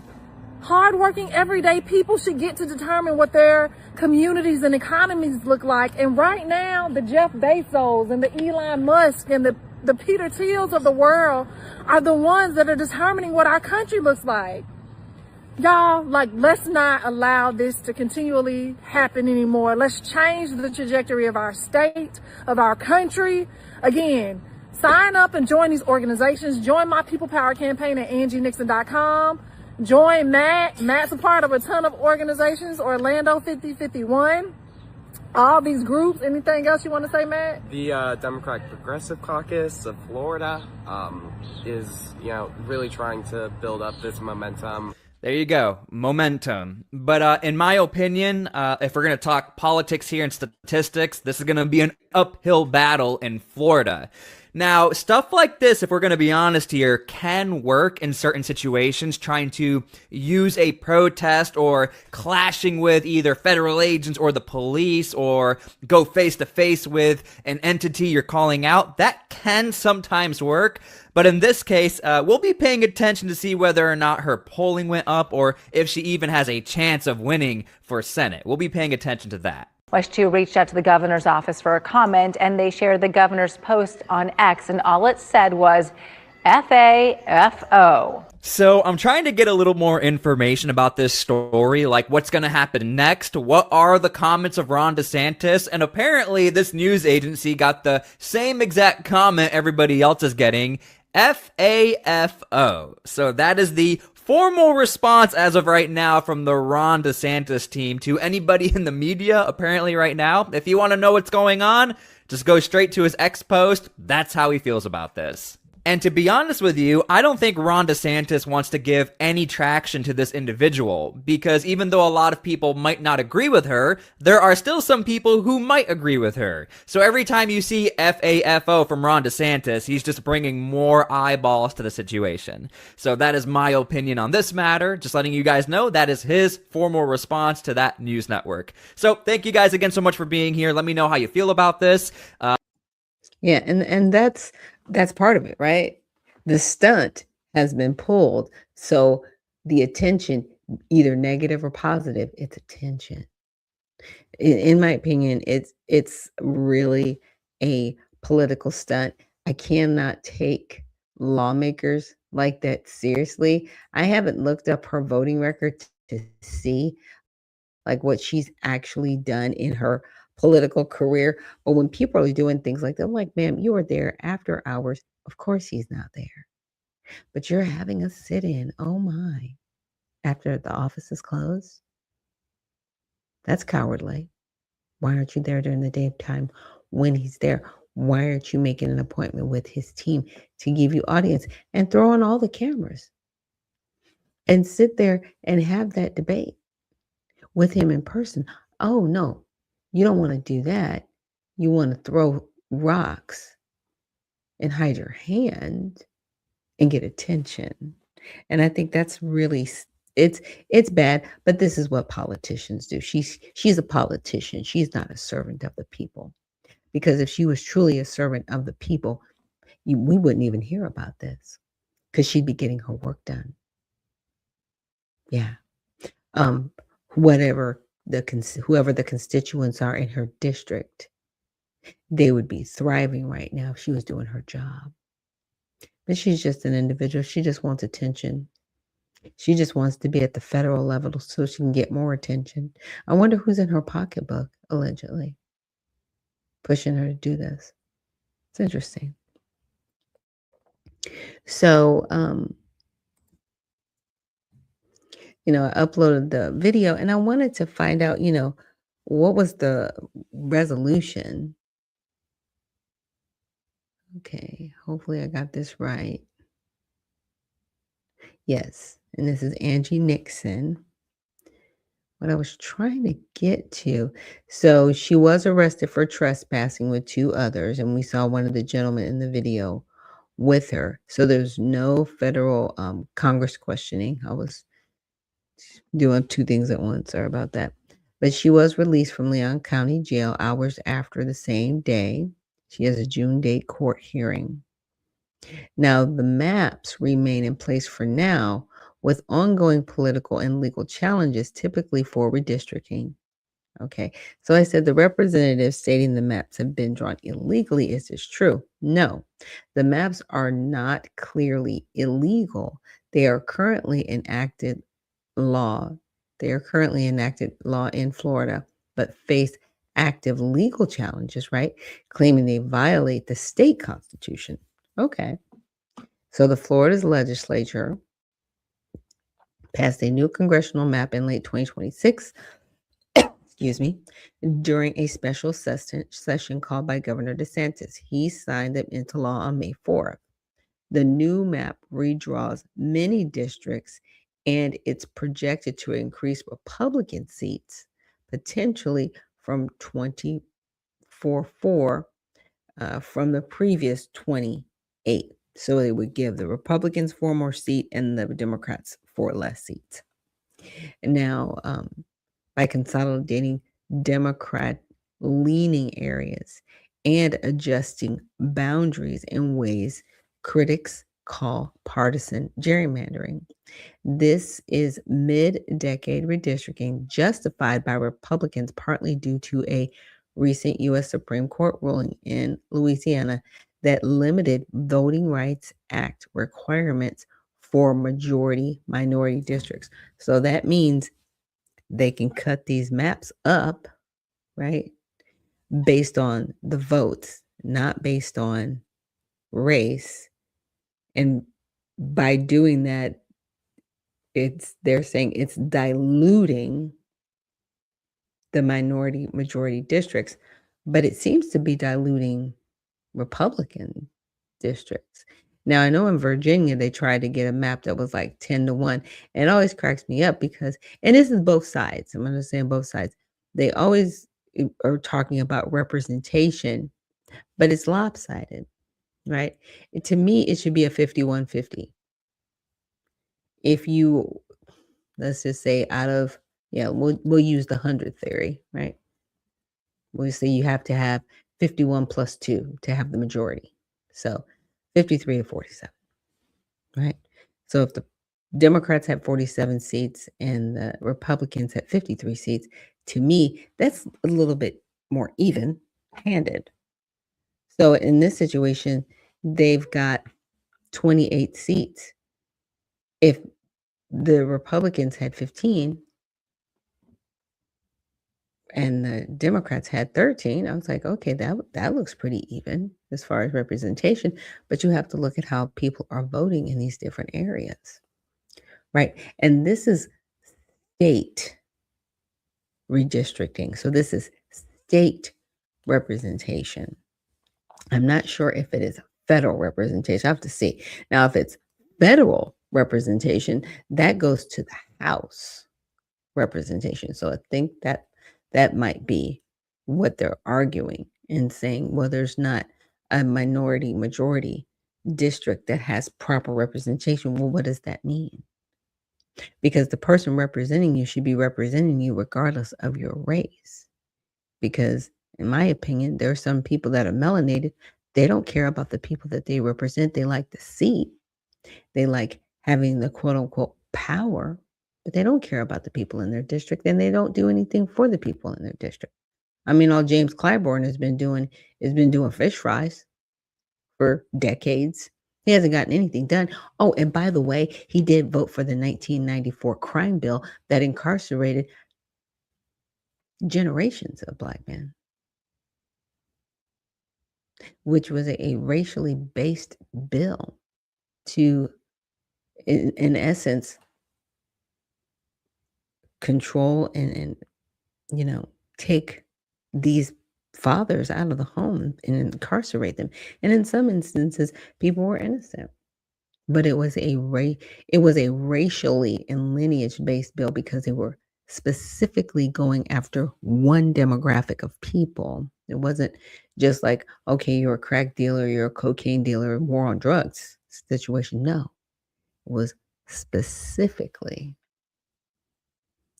S5: Hardworking, everyday people should get to determine what their communities and economies look like. And right now, the Jeff Bezos and the Elon Musk and the Peter Thiels of the world are the ones that are determining what our country looks like. Y'all, like, let's not allow this to continually happen anymore. Let's change the trajectory of our state, of our country. Again, sign up and join these organizations. Join My People Power campaign at AngieNixon.com. Join Matt. Matt's a part of a ton of organizations. Orlando 5051. All these groups. Anything else you want to say, Matt?
S14: The Democratic Progressive Caucus of Florida is, really trying to build up this momentum.
S8: There you go. Momentum. But in my opinion, if we're going to talk politics here and statistics, this is going to be an uphill battle in Florida. Now, stuff like this, if we're going to be honest here, can work in certain situations, trying to use a protest or clashing with either federal agents or the police or go face to face with an entity you're calling out. That can sometimes work. But in this case, we'll be paying attention to see whether or not her polling went up or if she even has a chance of winning for Senate. We'll be paying attention to that.
S15: WESH 2 reached out to the governor's office for a comment, and they shared the governor's post on X, and all it said was FAFO.
S8: So I'm trying to get a little more information about this story, like what's going to happen next, what are the comments of Ron DeSantis, and apparently this news agency got the same exact comment everybody else is getting, FAFO. So that is the formal response as of right now from the Ron DeSantis team to anybody in the media apparently right now. If you want to know what's going on, just go straight to his X post. That's how he feels about this. And to be honest with you, I don't think Ron DeSantis wants to give any traction to this individual, because even though a lot of people might not agree with her, there are still some people who might agree with her. So every time you see FAFO from Ron DeSantis, he's just bringing more eyeballs to the situation. So that is my opinion on this matter. Just letting you guys know that is his formal response to that news network. So thank you guys again so much for being here. Let me know how you feel about this.
S1: Yeah, and that's part of it, right? The stunt has been pulled. So the attention, either negative or positive, it's attention. in my opinion, it's really a political stunt. I cannot take lawmakers like that seriously. I haven't looked up her voting record to see like what she's actually done in her political career. But when people are doing things like that, I'm like, ma'am, you were there after hours. Of course he's not there. But you're having a sit-in. Oh my. After the office is closed. That's cowardly. Why aren't you there during the daytime when he's there? Why aren't you making an appointment with his team to give you audience and throw on all the cameras and sit there and have that debate with him in person? Oh, no, you don't want to do that. You want to throw rocks and hide your hand and get attention. And I think that's really it's bad, but this is what politicians do. She's a politician. She's not a servant of the people. Because if she was truly a servant of the people, we wouldn't even hear about this because she'd be getting her work done. Yeah. Um, whoever the constituents are in her district, they would be thriving right now if she was doing her job. But she's just an individual. She just wants attention. She just wants to be at the federal level so she can get more attention. I wonder who's in her pocketbook, allegedly, pushing her to do this. It's interesting. So, I uploaded the video and I wanted to find out, what was the resolution? Okay, hopefully I got this right. Yes, and this is Angie Nixon. What I was trying to get to. So she was arrested for trespassing with two others, and we saw one of the gentlemen in the video with her. So there's no federal Congress questioning. I was doing two things at once. Sorry about that. But she was released from Leon County Jail hours after the same day. She has a June date court hearing. Now, the maps remain in place for now, with ongoing political and legal challenges, typically for redistricting. Okay, so I said the representative stating the maps have been drawn illegally. Is this true? No, the maps are not clearly illegal. They are currently enacted law. They are currently enacted law in Florida, but face active legal challenges, right? Claiming they violate the state constitution. Okay. So the Florida's legislature passed a new congressional map in late 2026, excuse me, during a special session called by Governor DeSantis. He signed them into law on May 4th. The new map redraws many districts and it's projected to increase Republican seats potentially from 24 from the previous 28. So they would give the Republicans 4 more seats and the Democrats 4 less seats. Now, by consolidating Democrat leaning areas and adjusting boundaries in ways critics call partisan gerrymandering. This is mid-decade redistricting justified by Republicans partly due to a recent U.S. Supreme Court ruling in Louisiana that limited Voting Rights Act requirements for majority minority districts. So that means they can cut these maps up, right, based on the votes, not based on race. And by doing that, they're saying it's diluting the minority majority districts, but it seems to be diluting Republican districts. Now, I know in Virginia, they tried to get a map that was like 10-1. And it always cracks me up because, and this is both sides. I'm understanding both sides. They always are talking about representation, but it's lopsided, right? To me, it should be a 51-50. If you, let's just say we'll use the 100 theory, right? We'll say you have to have 51 plus 2 to have the majority. So 53-47, right? So if the Democrats had 47 seats and the Republicans had 53 seats, to me, that's a little bit more even-handed. So in this situation, they've got 28 seats. If the Republicans had 15 and the Democrats had 13, I was like, okay, that looks pretty even as far as representation. But you have to look at how people are voting in these different areas, right? And this is state redistricting. So this is state representation. I'm not sure if it is federal representation. I have to see. Now, if it's federal representation, that goes to the House representation. So I think that might be what they're arguing and saying, well, there's not a minority majority district that has proper representation. Well, what does that mean? Because the person representing you should be representing you regardless of your race. Because in my opinion, there are some people that are melanated. They don't care about the people that they represent. They like the seat. They like having the quote unquote power, but they don't care about the people in their district, and they don't do anything for the people in their district. I mean, all James Clyburn has been doing fish fries for decades. He hasn't gotten anything done. Oh, and by the way, he did vote for the 1994 crime bill that incarcerated generations of Black men, which was a racially based bill to, in essence, control and take these fathers out of the home and incarcerate them. And in some instances, people were innocent. But it was a racially and lineage based bill because they were specifically going after one demographic of people. It wasn't just like, okay, you're a crack dealer, you're a cocaine dealer, war on drugs situation. No, it was specifically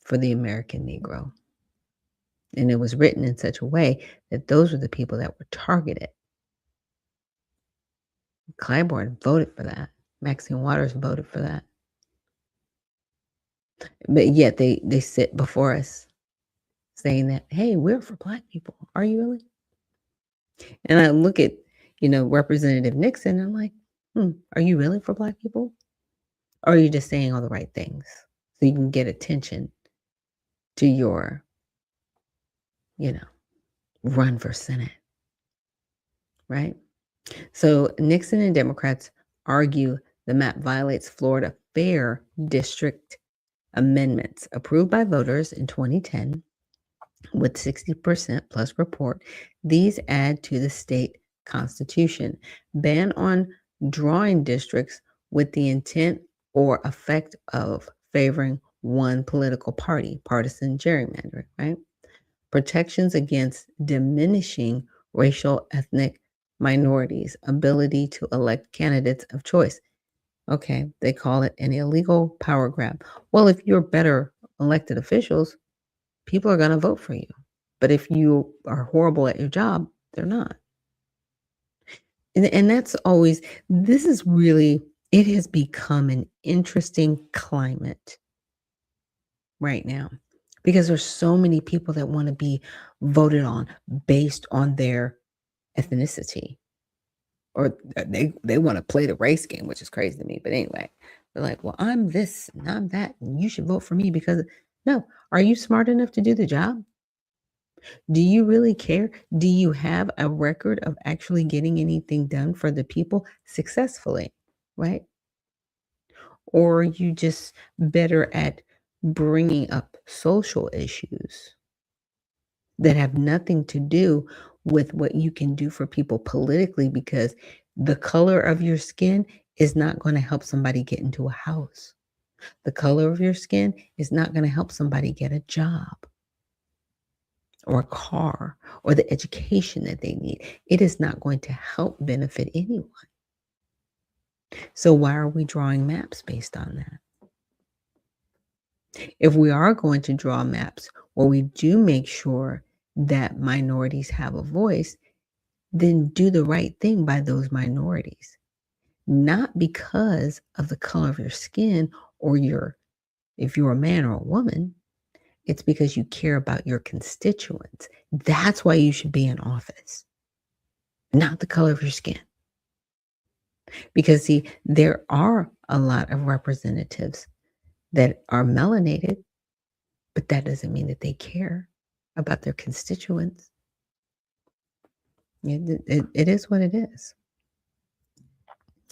S1: for the American Negro. And it was written in such a way that those were the people that were targeted. Clyburn voted for that. Maxine Waters voted for that. But yet they sit before us saying that, hey, we're for Black people. Are you really? And I look at, Representative Nixon, and I'm like, are you really for Black people? Or are you just saying all the right things so you can get attention to your, run for Senate? Right? So Nixon and Democrats argue the map violates Florida Fair District amendments approved by voters in 2010 with 60% plus report. These add to the state constitution. Ban on drawing districts with the intent or effect of favoring one political party, partisan gerrymandering, right? Protections against diminishing racial ethnic minorities' ability to elect candidates of choice. Okay, they call it an illegal power grab. Well, if you're better elected officials, people are going to vote for you. But if you are horrible at your job, they're not. And that's always, this is really, it has become an interesting climate right now because there's so many people that want to be voted on based on their ethnicity. Or they want to play the race game, which is crazy to me. But anyway, they're like, well, I'm this and I'm that, and you should vote for me because no. Are you smart enough to do the job? Do you really care? Do you have a record of actually getting anything done for the people successfully, right? Or are you just better at bringing up social issues that have nothing to do with what you can do for people politically, because the color of your skin is not going to help somebody get into a house. The color of your skin is not going to help somebody get a job or a car or the education that they need. It is not going to help benefit anyone. So why are we drawing maps based on that? If we are going to draw maps where we do make sure that minorities have a voice, then do the right thing by those minorities. Not because of the color of your skin or if you're a man or a woman, It's because you care about your constituents. That's why you should be in office, not the color of your skin. Because, see, there are a lot of representatives that are melanated, but that doesn't mean that they care about their constituents. It is what it is.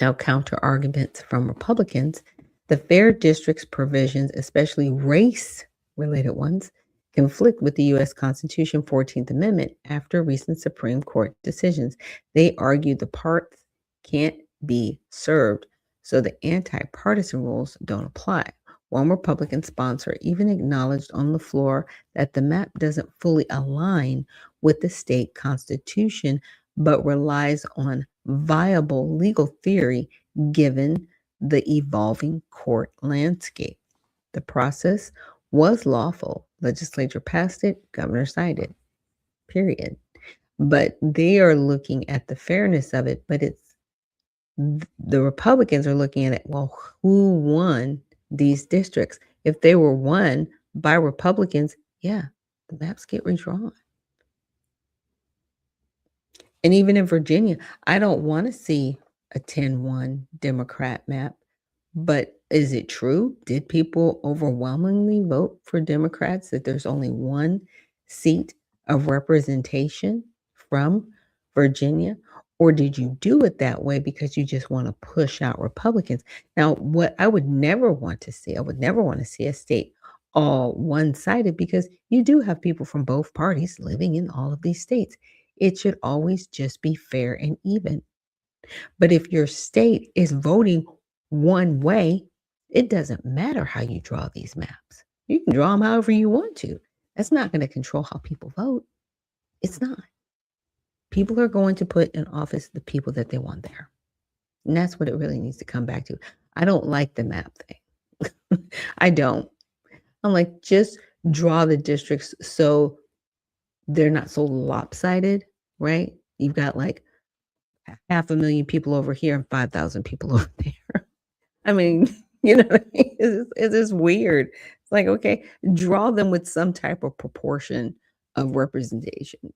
S1: Now, counter arguments from Republicans: the fair districts provisions, especially race-related ones, conflict with the U.S. Constitution 14th Amendment after recent Supreme Court decisions. They argue the parts can't be served, so the anti-partisan rules don't apply. One Republican sponsor even acknowledged on the floor that the map doesn't fully align with the state constitution, but relies on viable legal theory given the evolving court landscape. The process was lawful. Legislature passed it, governor signed it, period. But they are looking at the fairness of it, but the Republicans are looking at it, well, who won these districts? If they were won by Republicans, yeah, the maps get redrawn. And even in Virginia, I don't want to see a 10-1 Democrat map. But is it true? Did people overwhelmingly vote for Democrats, that there's only one seat of representation from Virginia? Or did you do it that way because you just want to push out Republicans? Now, what I would never want to see, I would never want to see a state all one-sided, because you do have people from both parties living in all of these states. It should always just be fair and even. But if your state is voting one way, it doesn't matter how you draw these maps. You can draw them however you want to. That's not going to control how people vote. It's not. People are going to put in office the people that they want there. And that's what it really needs to come back to. I don't like the map thing. I don't. I'm like, just draw the districts so they're not so lopsided, right? You've got like 500,000 people over here and 5,000 people over there. I mean, you know what I mean? It's just weird. It's like, okay, draw them with some type of proportion of representation.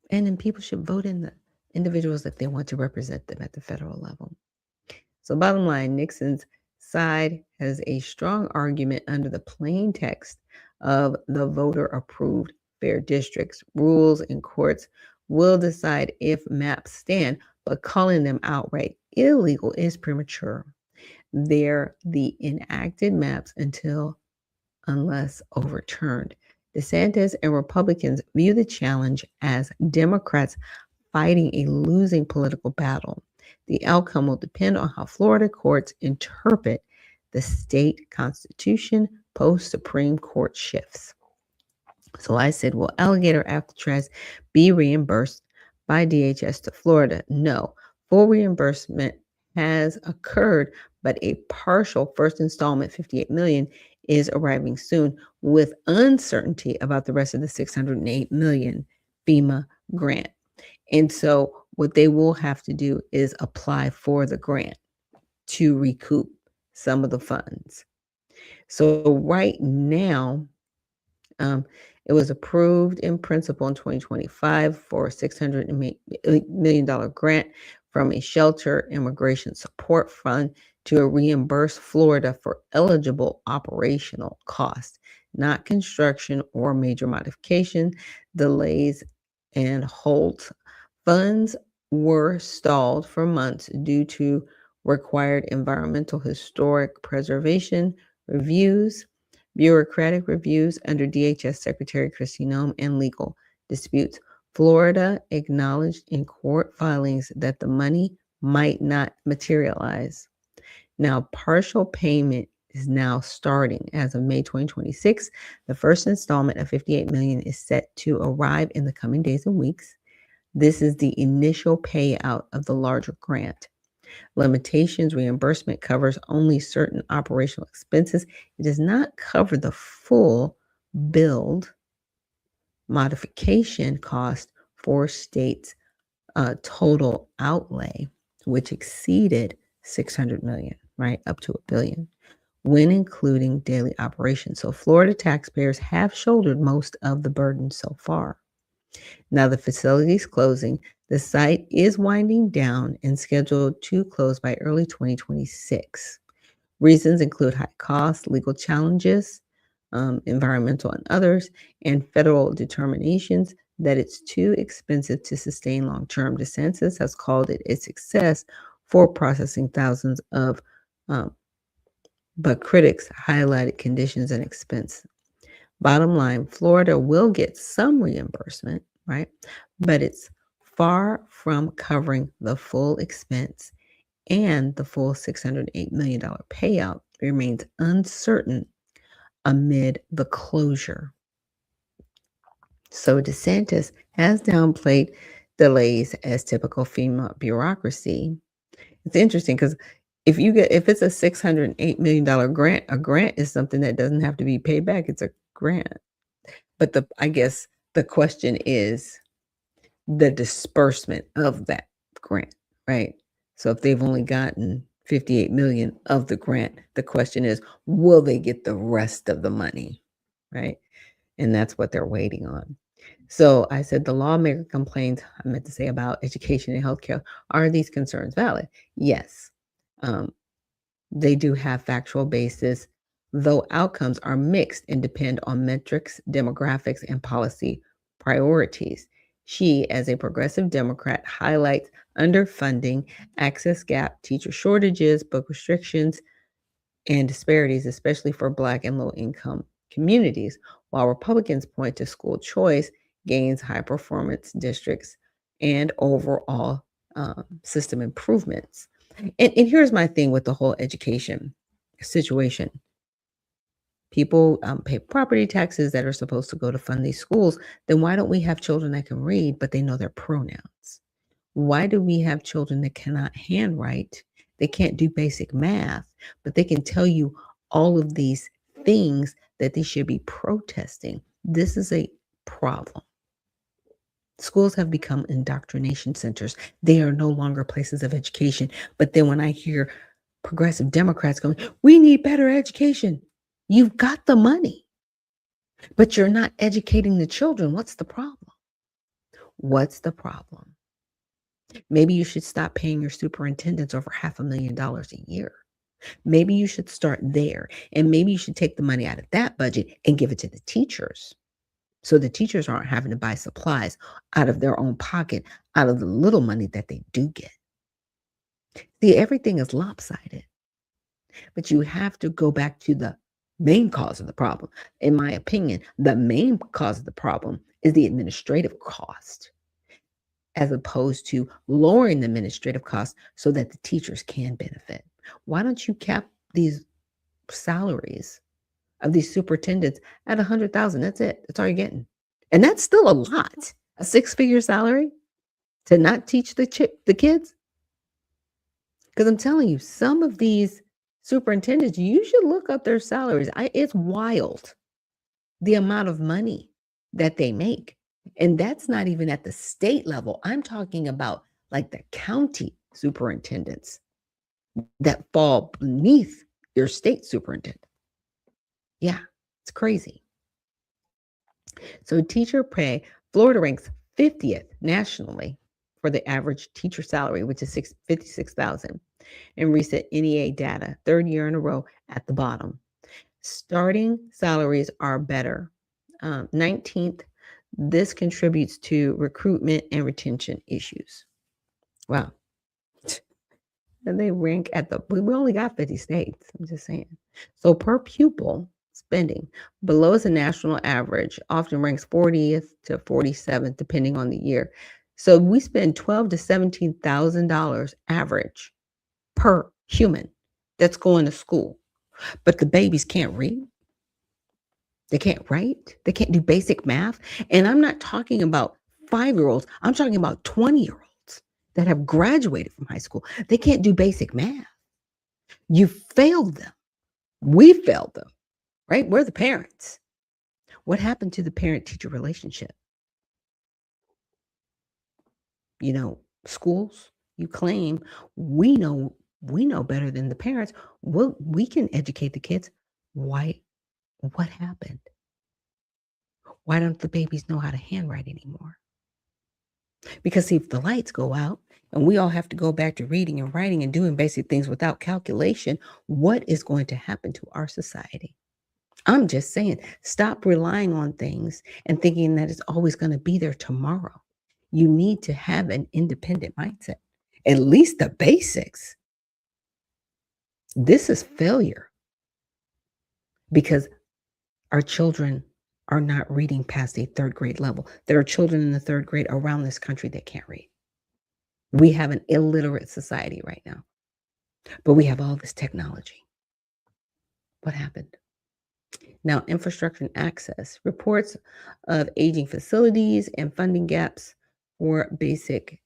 S1: And then people should vote in the individuals that they want to represent them at the federal level. So bottom line, Nixon's side has a strong argument under the plain text of the voter-approved fair districts. Rules and courts will decide if maps stand, but calling them outright illegal is premature. They're the enacted maps unless overturned. DeSantis and Republicans view the challenge as Democrats fighting a losing political battle. The outcome will depend on how Florida courts interpret the state constitution post-Supreme Court shifts. So I said, will alligator Alcatraz be reimbursed by DHS to Florida? No. Full reimbursement has occurred, but a partial first installment, $58 million, is arriving soon, with uncertainty about the rest of the $608 million FEMA grant. And so what they will have to do is apply for the grant to recoup some of the funds. So right now, it was approved in principle in 2025 for a $600 million grant from a shelter immigration support fund to reimburse Florida for eligible operational costs, not construction or major modification, delays, and holds. Funds were stalled for months due to required environmental historic preservation reviews, bureaucratic reviews under DHS Secretary Kristi Noem, and legal disputes. Florida acknowledged in court filings that the money might not materialize. Now, partial payment is now starting as of May 2026. The first installment of $58 million is set to arrive in the coming days and weeks. This is the initial payout of the larger grant. Limitations reimbursement covers only certain operational expenses. It does not cover the full build modification cost for states' total outlay, which exceeded $600 million, right, up to $1 billion. when including daily operations. So Florida taxpayers have shouldered most of the burden so far. Now the facility is closing. The site is winding down and scheduled to close by early 2026. Reasons include high costs, legal challenges, environmental and others, and federal determinations that it's too expensive to sustain long term. DeSantis has called it a success for processing thousands of, but critics highlighted conditions and expense. Bottom line, Florida will get some reimbursement, right? But it's far from covering the full expense, and the full $608 million payout remains uncertain amid the closure. So DeSantis has downplayed delays as typical FEMA bureaucracy. It's interesting because if it's a $608 million grant, a grant is something that doesn't have to be paid back. It's a grant. But I guess the question is the disbursement of that grant, right? So if they've only gotten 58 million of the grant, the question is, will they get the rest of the money, right? And that's what they're waiting on. So I said the lawmaker complains, I meant to say, about education and healthcare. Are these concerns valid? Yes. They do have factual basis, though outcomes are mixed and depend on metrics, demographics, and policy priorities. She, as a progressive Democrat, highlights underfunding, access gap, teacher shortages, book restrictions, and disparities, especially for Black and low-income communities, while Republicans point to school choice, gains, high-performance districts, and overall system improvements. And here's my thing with the whole education situation. People pay property taxes that are supposed to go to fund these schools. Then why don't we have children that can read, but they know their pronouns? Why do we have children that cannot handwrite? They can't do basic math, but they can tell you all of these things that they should be protesting. This is a problem. Schools have become indoctrination centers. They are no longer places of education. But then when I hear progressive Democrats going, we need better education. You've got the money, but you're not educating the children. What's the problem? What's the problem? Maybe you should stop paying your superintendents over $500,000 a year. Maybe you should start there. And maybe you should take the money out of that budget and give it to the teachers. So the teachers aren't having to buy supplies out of their own pocket, out of the little money that they do get. See, everything is lopsided. But you have to go back to the main cause of the problem. In my opinion, the main cause of the problem is the administrative cost, as opposed to lowering the administrative costs so that the teachers can benefit. Why don't you cap these salaries of these superintendents at $100,000? That's it. That's all you're getting. And that's still a lot. A six-figure salary to not teach the kids? Because I'm telling you, some of these superintendents, you should look up their salaries. It's wild, the amount of money that they make. And that's not even at the state level. I'm talking about like the county superintendents that fall beneath your state superintendent. Yeah, it's crazy. So teacher pay, Florida ranks 50th nationally for the average teacher salary, which is $56,000. In recent NEA data, third year in a row at the bottom. Starting salaries are better. 19th, this contributes to recruitment and retention issues. Wow. And they rank we only got 50 states, I'm just saying. So per pupil spending, below is a national average, often ranks 40th to 47th, depending on the year. So we spend $12,000 to $17,000 average per human that's going to school. But the babies can't read. They can't write. They can't do basic math. And I'm not talking about 5-year-olds. I'm talking about 20-year-olds that have graduated from high school. They can't do basic math. You failed them. We failed them, right? We're the parents. What happened to the parent-teacher relationship? You know, schools, you claim, we know We know better than the parents. We can educate the kids. Why? What happened? Why don't the babies know how to handwrite anymore? Because see, if the lights go out and we all have to go back to reading and writing and doing basic things without calculation, what is going to happen to our society? I'm just saying, stop relying on things and thinking that it's always going to be there tomorrow. You need to have an independent mindset, at least the basics. This is failure because our children are not reading past a third grade level. There are children in the third grade around this country that can't read. We have an illiterate society right now, but we have all this technology. What happened? Now, infrastructure and access. Reports of aging facilities and funding gaps for basics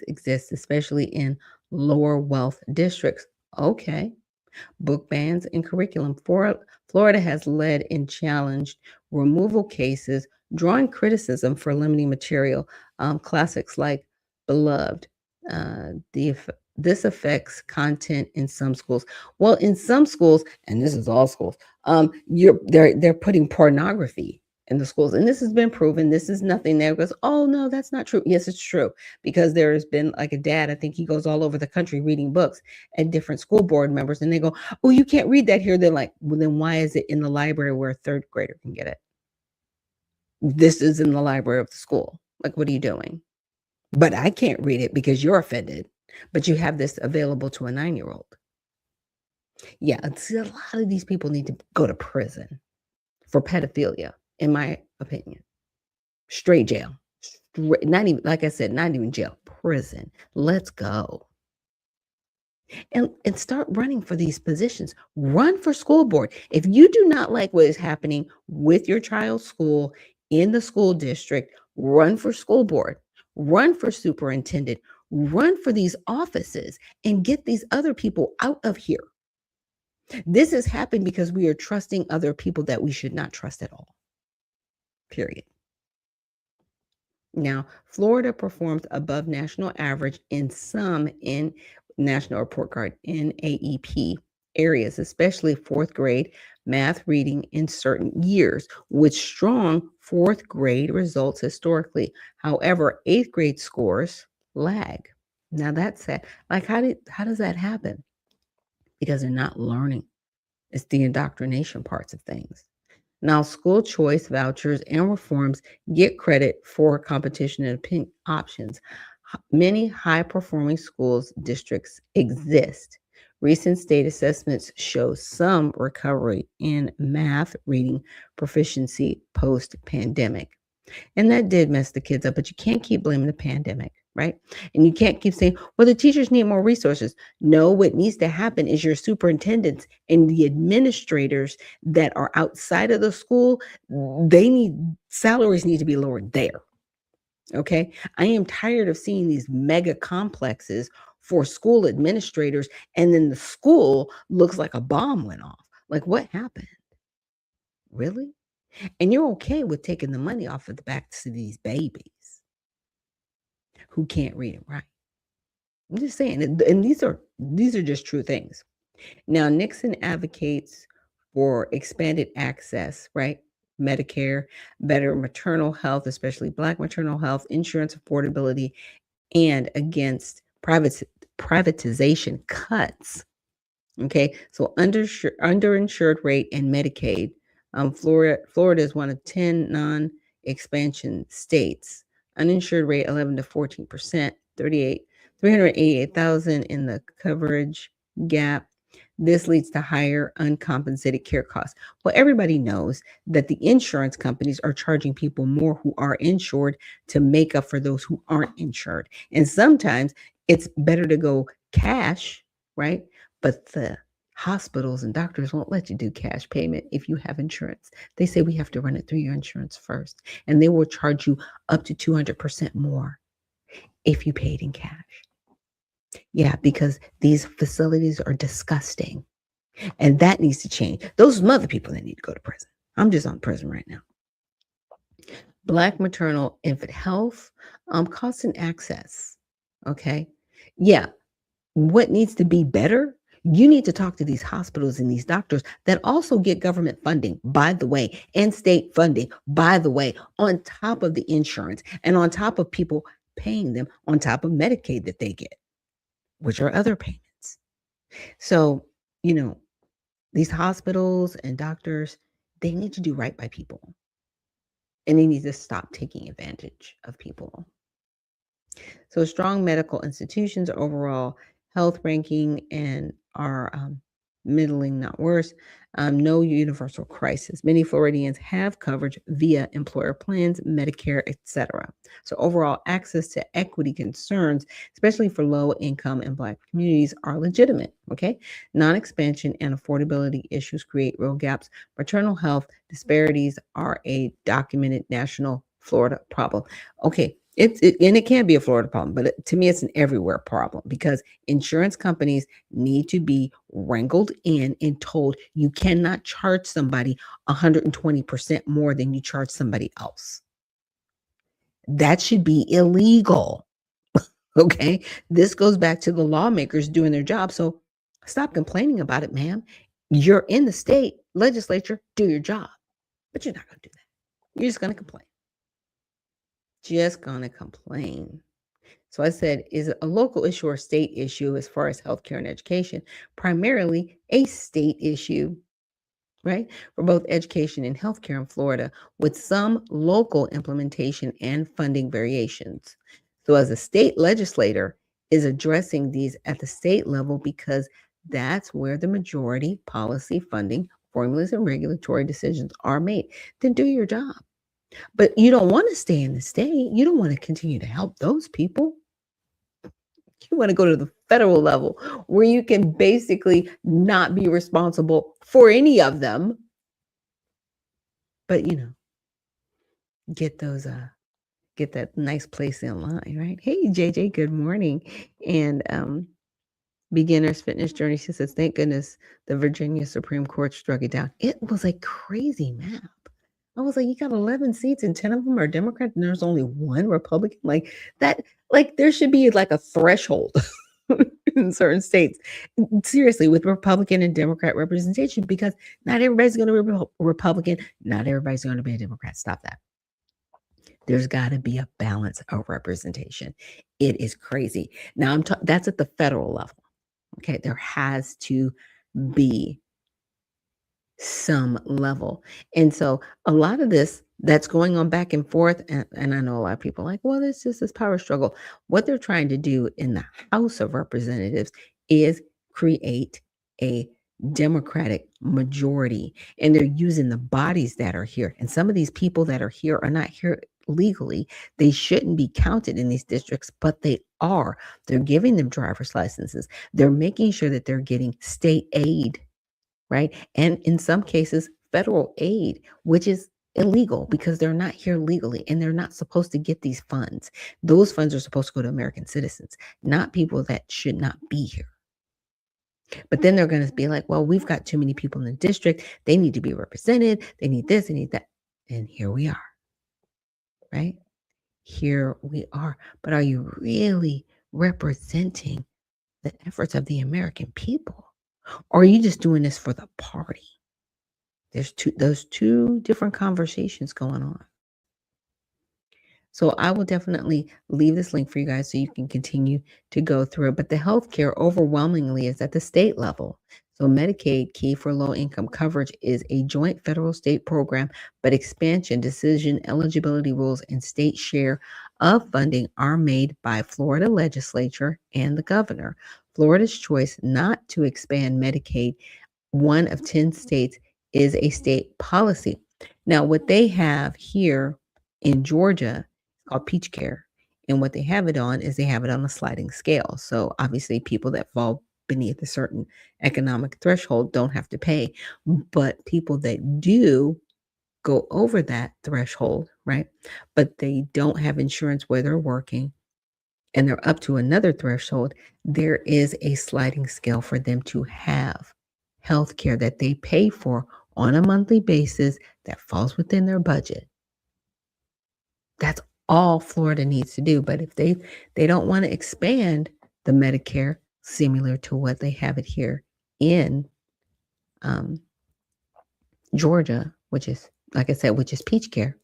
S1: exist, especially in lower wealth districts. Okay. Book bans and curriculum. Florida has led in challenged removal cases, drawing criticism for limiting material. Classics like Beloved. This affects content in some schools. Well, in some schools, and this is all schools, they're putting pornography in the schools, and this has been proven. This is nothing that goes, oh no, that's not true. Yes, it's true, because there has been like a dad, I think he goes all over the country reading books, and different school board members, and they go, oh, you can't read that here. They're like, well, then why is it in the library where a third grader can get it? This is in the library of the school. Like, what are you doing? But I can't read it because you're offended, but you have this available to a 9-year-old. Yeah, see, a lot of these people need to go to prison for pedophilia, in my opinion. Straight jail. Not even, like I said, not even jail, prison. Let's go. And start running for these positions. Run for school board. If you do not like what is happening with your child's school in the school district, run for school board. Run for superintendent. Run for these offices and get these other people out of here. This has happened because we are trusting other people that we should not trust at all. Period. Now, Florida performs above national average in some in National Report Card NAEP areas, especially fourth grade math reading in certain years, with strong fourth grade results historically. However, eighth grade scores lag. Now that's sad. Like, how does that happen? Because they're not learning. It's the indoctrination parts of things. Now, school choice vouchers and reforms get credit for competition and options. Many high-performing schools districts exist. Recent state assessments show some recovery in math reading proficiency post-pandemic. And that did mess the kids up, but you can't keep blaming the pandemic, right? And you can't keep saying, well, the teachers need more resources. No, what needs to happen is your superintendents and the administrators that are outside of the school, salaries need to be lowered there. Okay. I am tired of seeing these mega complexes for school administrators, and then the school looks like a bomb went off. Like, what happened? Really? And you're okay with taking the money off of the backs of these babies who can't read and write. I'm just saying, and these are just true things. Now, Nixon advocates for expanded access, right? Medicare, better maternal health, especially Black maternal health, insurance affordability, and against privatization cuts. Okay, so underinsured rate and Medicaid. Florida is one of 10 non-expansion states. Uninsured rate 11 to 14%, 388,000 in the coverage gap. This leads to higher uncompensated care costs. Well, everybody knows that the insurance companies are charging people more who are insured to make up for those who aren't insured. And sometimes it's better to go cash, right? But the hospitals and doctors won't let you do cash payment if you have insurance. They say we have to run it through your insurance first, and they will charge you up to 200% more if you paid in cash. Yeah, because these facilities are disgusting, and that needs to change. Those are other people that need to go to prison. I'm just on prison right now. Black maternal infant health, cost and access. Okay. Yeah. what needs to be better, you need to talk to these hospitals and these doctors that also get government funding, by the way, and state funding, by the way, on top of the insurance and on top of people paying them, on top of Medicaid that they get, which are other payments. So, these hospitals and doctors, they need to do right by people. And they need to stop taking advantage of people. So strong medical institutions overall health ranking and are middling, not worse. No universal crisis. Many Floridians have coverage via employer plans, Medicare, etc. So overall, access to equity concerns, especially for low income and Black communities, are legitimate. Okay, non-expansion and affordability issues create real gaps. Maternal health disparities are a documented national Florida problem. Okay, and it can be a Florida problem, but to me, it's an everywhere problem because insurance companies need to be wrangled in and told you cannot charge somebody 120% more than you charge somebody else. That should be illegal. Okay, this goes back to the lawmakers doing their job. So stop complaining about it, ma'am. You're in the state legislature, do your job, but you're not going to do that. You're just going to complain. Just going to complain. So I said, is it a local issue or state issue as far as healthcare and education? Primarily a state issue, right? For both education and healthcare in Florida, with some local implementation and funding variations. So as a state legislator is addressing these at the state level because that's where the majority policy funding formulas and regulatory decisions are made, then do your job. But you don't want to stay in the state. You don't want to continue to help those people. You want to go to the federal level where you can basically not be responsible for any of them. But get that nice place in line, right? Hey JJ, good morning. And Beginner's Fitness Journey, she says, thank goodness the Virginia Supreme Court struck it down. It was a crazy map. I was like, you got 11 seats and 10 of them are Democrat and there's only one Republican. Like that, like there should be like a threshold in certain states. Seriously, with Republican and Democrat representation, because not everybody's going to be a Republican, not everybody's going to be a Democrat. Stop that. There's got to be a balance of representation. It is crazy. Now that's at the federal level. Okay, there has to be some level. And so a lot of this that's going on back and forth, and I know a lot of people are like, well, it's just this power struggle. What they're trying to do in the House of Representatives is create a Democratic majority, and they're using the bodies that are here. And some of these people that are here are not here legally. They shouldn't be counted in these districts, but they are. They're giving them driver's licenses. They're making sure that they're getting state aid, right? And in some cases, federal aid, which is illegal because they're not here legally and they're not supposed to get these funds. Those funds are supposed to go to American citizens, not people that should not be here. But then they're going to be like, well, we've got too many people in the district. They need to be represented. They need this, they need that. And here we are, right? Here we are. But are you really representing the efforts of the American people? Or are you just doing this for the party? There's those two different conversations going on. So I will definitely leave this link for you guys so you can continue to go through it. But the healthcare overwhelmingly is at the state level. So Medicaid, key for low-income coverage, is a joint federal-state program, but expansion, decision, eligibility rules, and state share of funding are made by Florida legislature and the governor. Florida's choice not to expand Medicaid, one of 10 states, is a state policy. Now, what they have here in Georgia is called Peach Care. And what they have it on is they have it on a sliding scale. So obviously people that fall beneath a certain economic threshold don't have to pay. But people that do go over that threshold, right? But they don't have insurance where they're working and they're up to another threshold, there is a sliding scale for them to have health care that they pay for on a monthly basis that falls within their budget. That's all Florida needs to do. But if they don't want to expand the Medicare similar to what they have it here in Georgia, which is, like I said, which is Peach Care.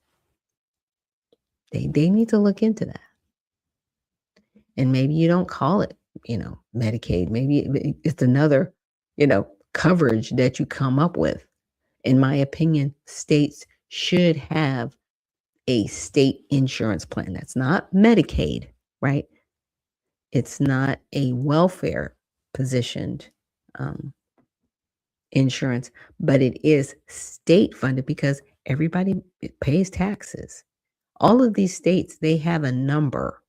S1: They need to look into that. And maybe you don't call it, Medicaid. Maybe it's another, coverage that you come up with. In my opinion, states should have a state insurance plan. That's not Medicaid, right? It's not a welfare positioned insurance, but it is state funded because everybody pays taxes. All of these states, they have a number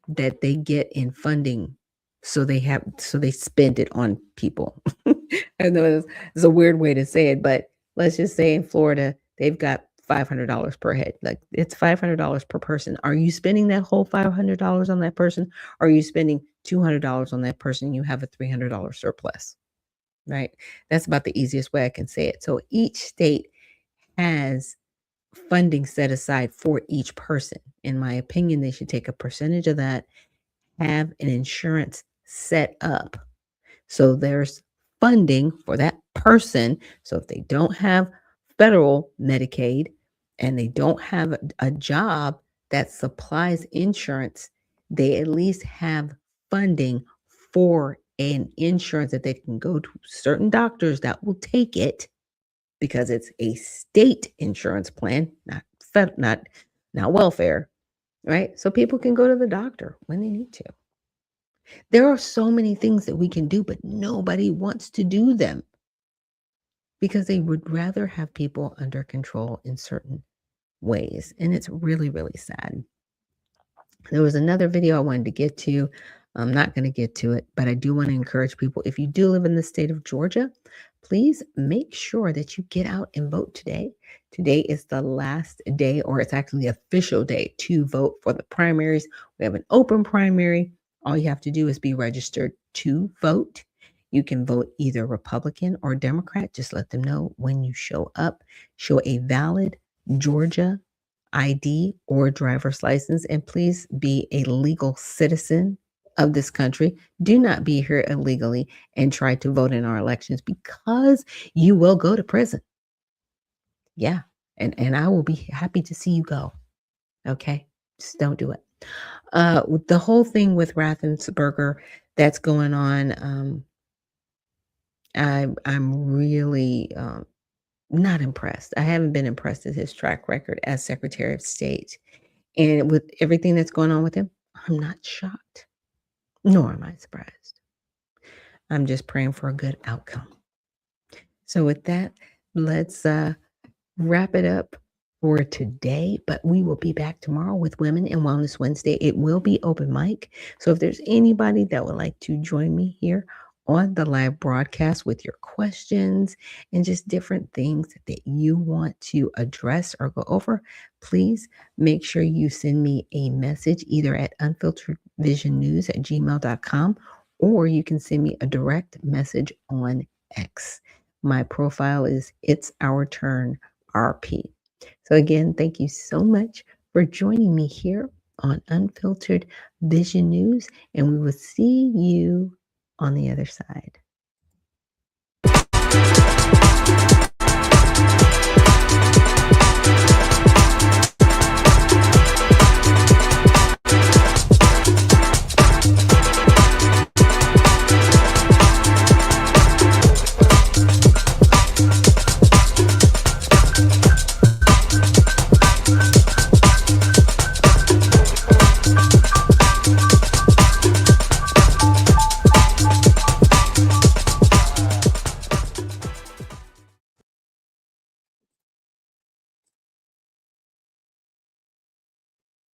S1: that they get in funding. So they spend it on people. I know it's a weird way to say it, but let's just say in Florida, they've got $500 per head. Like, it's $500 per person. Are you spending that whole $500 on that person? Or are you spending $200 on that person? You have a $300 surplus, right? That's about the easiest way I can say it. So each state has funding set aside for each person. In my opinion, they should take a percentage of that, have an insurance set up. So there's funding for that person. So if they don't have federal Medicaid and they don't have a job that supplies insurance, they at least have funding for an insurance that they can go to certain doctors that will take it, because it's a state insurance plan, not welfare, right? So people can go to the doctor when they need to. There are so many things that we can do, but nobody wants to do them because they would rather have people under control in certain ways. And it's really, really sad. There was another video I wanted to get to. I'm not going to get to it, but I do want to encourage people, if you do live in the state of Georgia, please make sure that you get out and vote today. Today is the last day, or it's actually the official day to vote for the primaries. We have an open primary. All you have to do is be registered to vote. You can vote either Republican or Democrat. Just let them know when you show up. Show a valid Georgia ID or driver's license, and please be a legal citizen of this country. Do not be here illegally and try to vote in our elections, because you will go to prison. Yeah. And I will be happy to see you go. Okay. Just don't do it. The whole thing with Raffensperger that's going on, I'm really not impressed. I haven't been impressed with his track record as Secretary of State. And with everything that's going on with him, I'm not shocked, nor am I surprised. I'm just praying for a good outcome. So with that, let's wrap it up for today, but we will be back tomorrow with Women in Wellness Wednesday. It will be open mic. So if there's anybody that would like to join me here on the live broadcast with your questions and just different things that you want to address or go over, please make sure you send me a message either at unfilteredvisionnews@gmail.com, or you can send me a direct message on X. My profile is It's Our Turn RP. So again, thank you so much for joining me here on Unfiltered Vision News, and we will see you on the other side.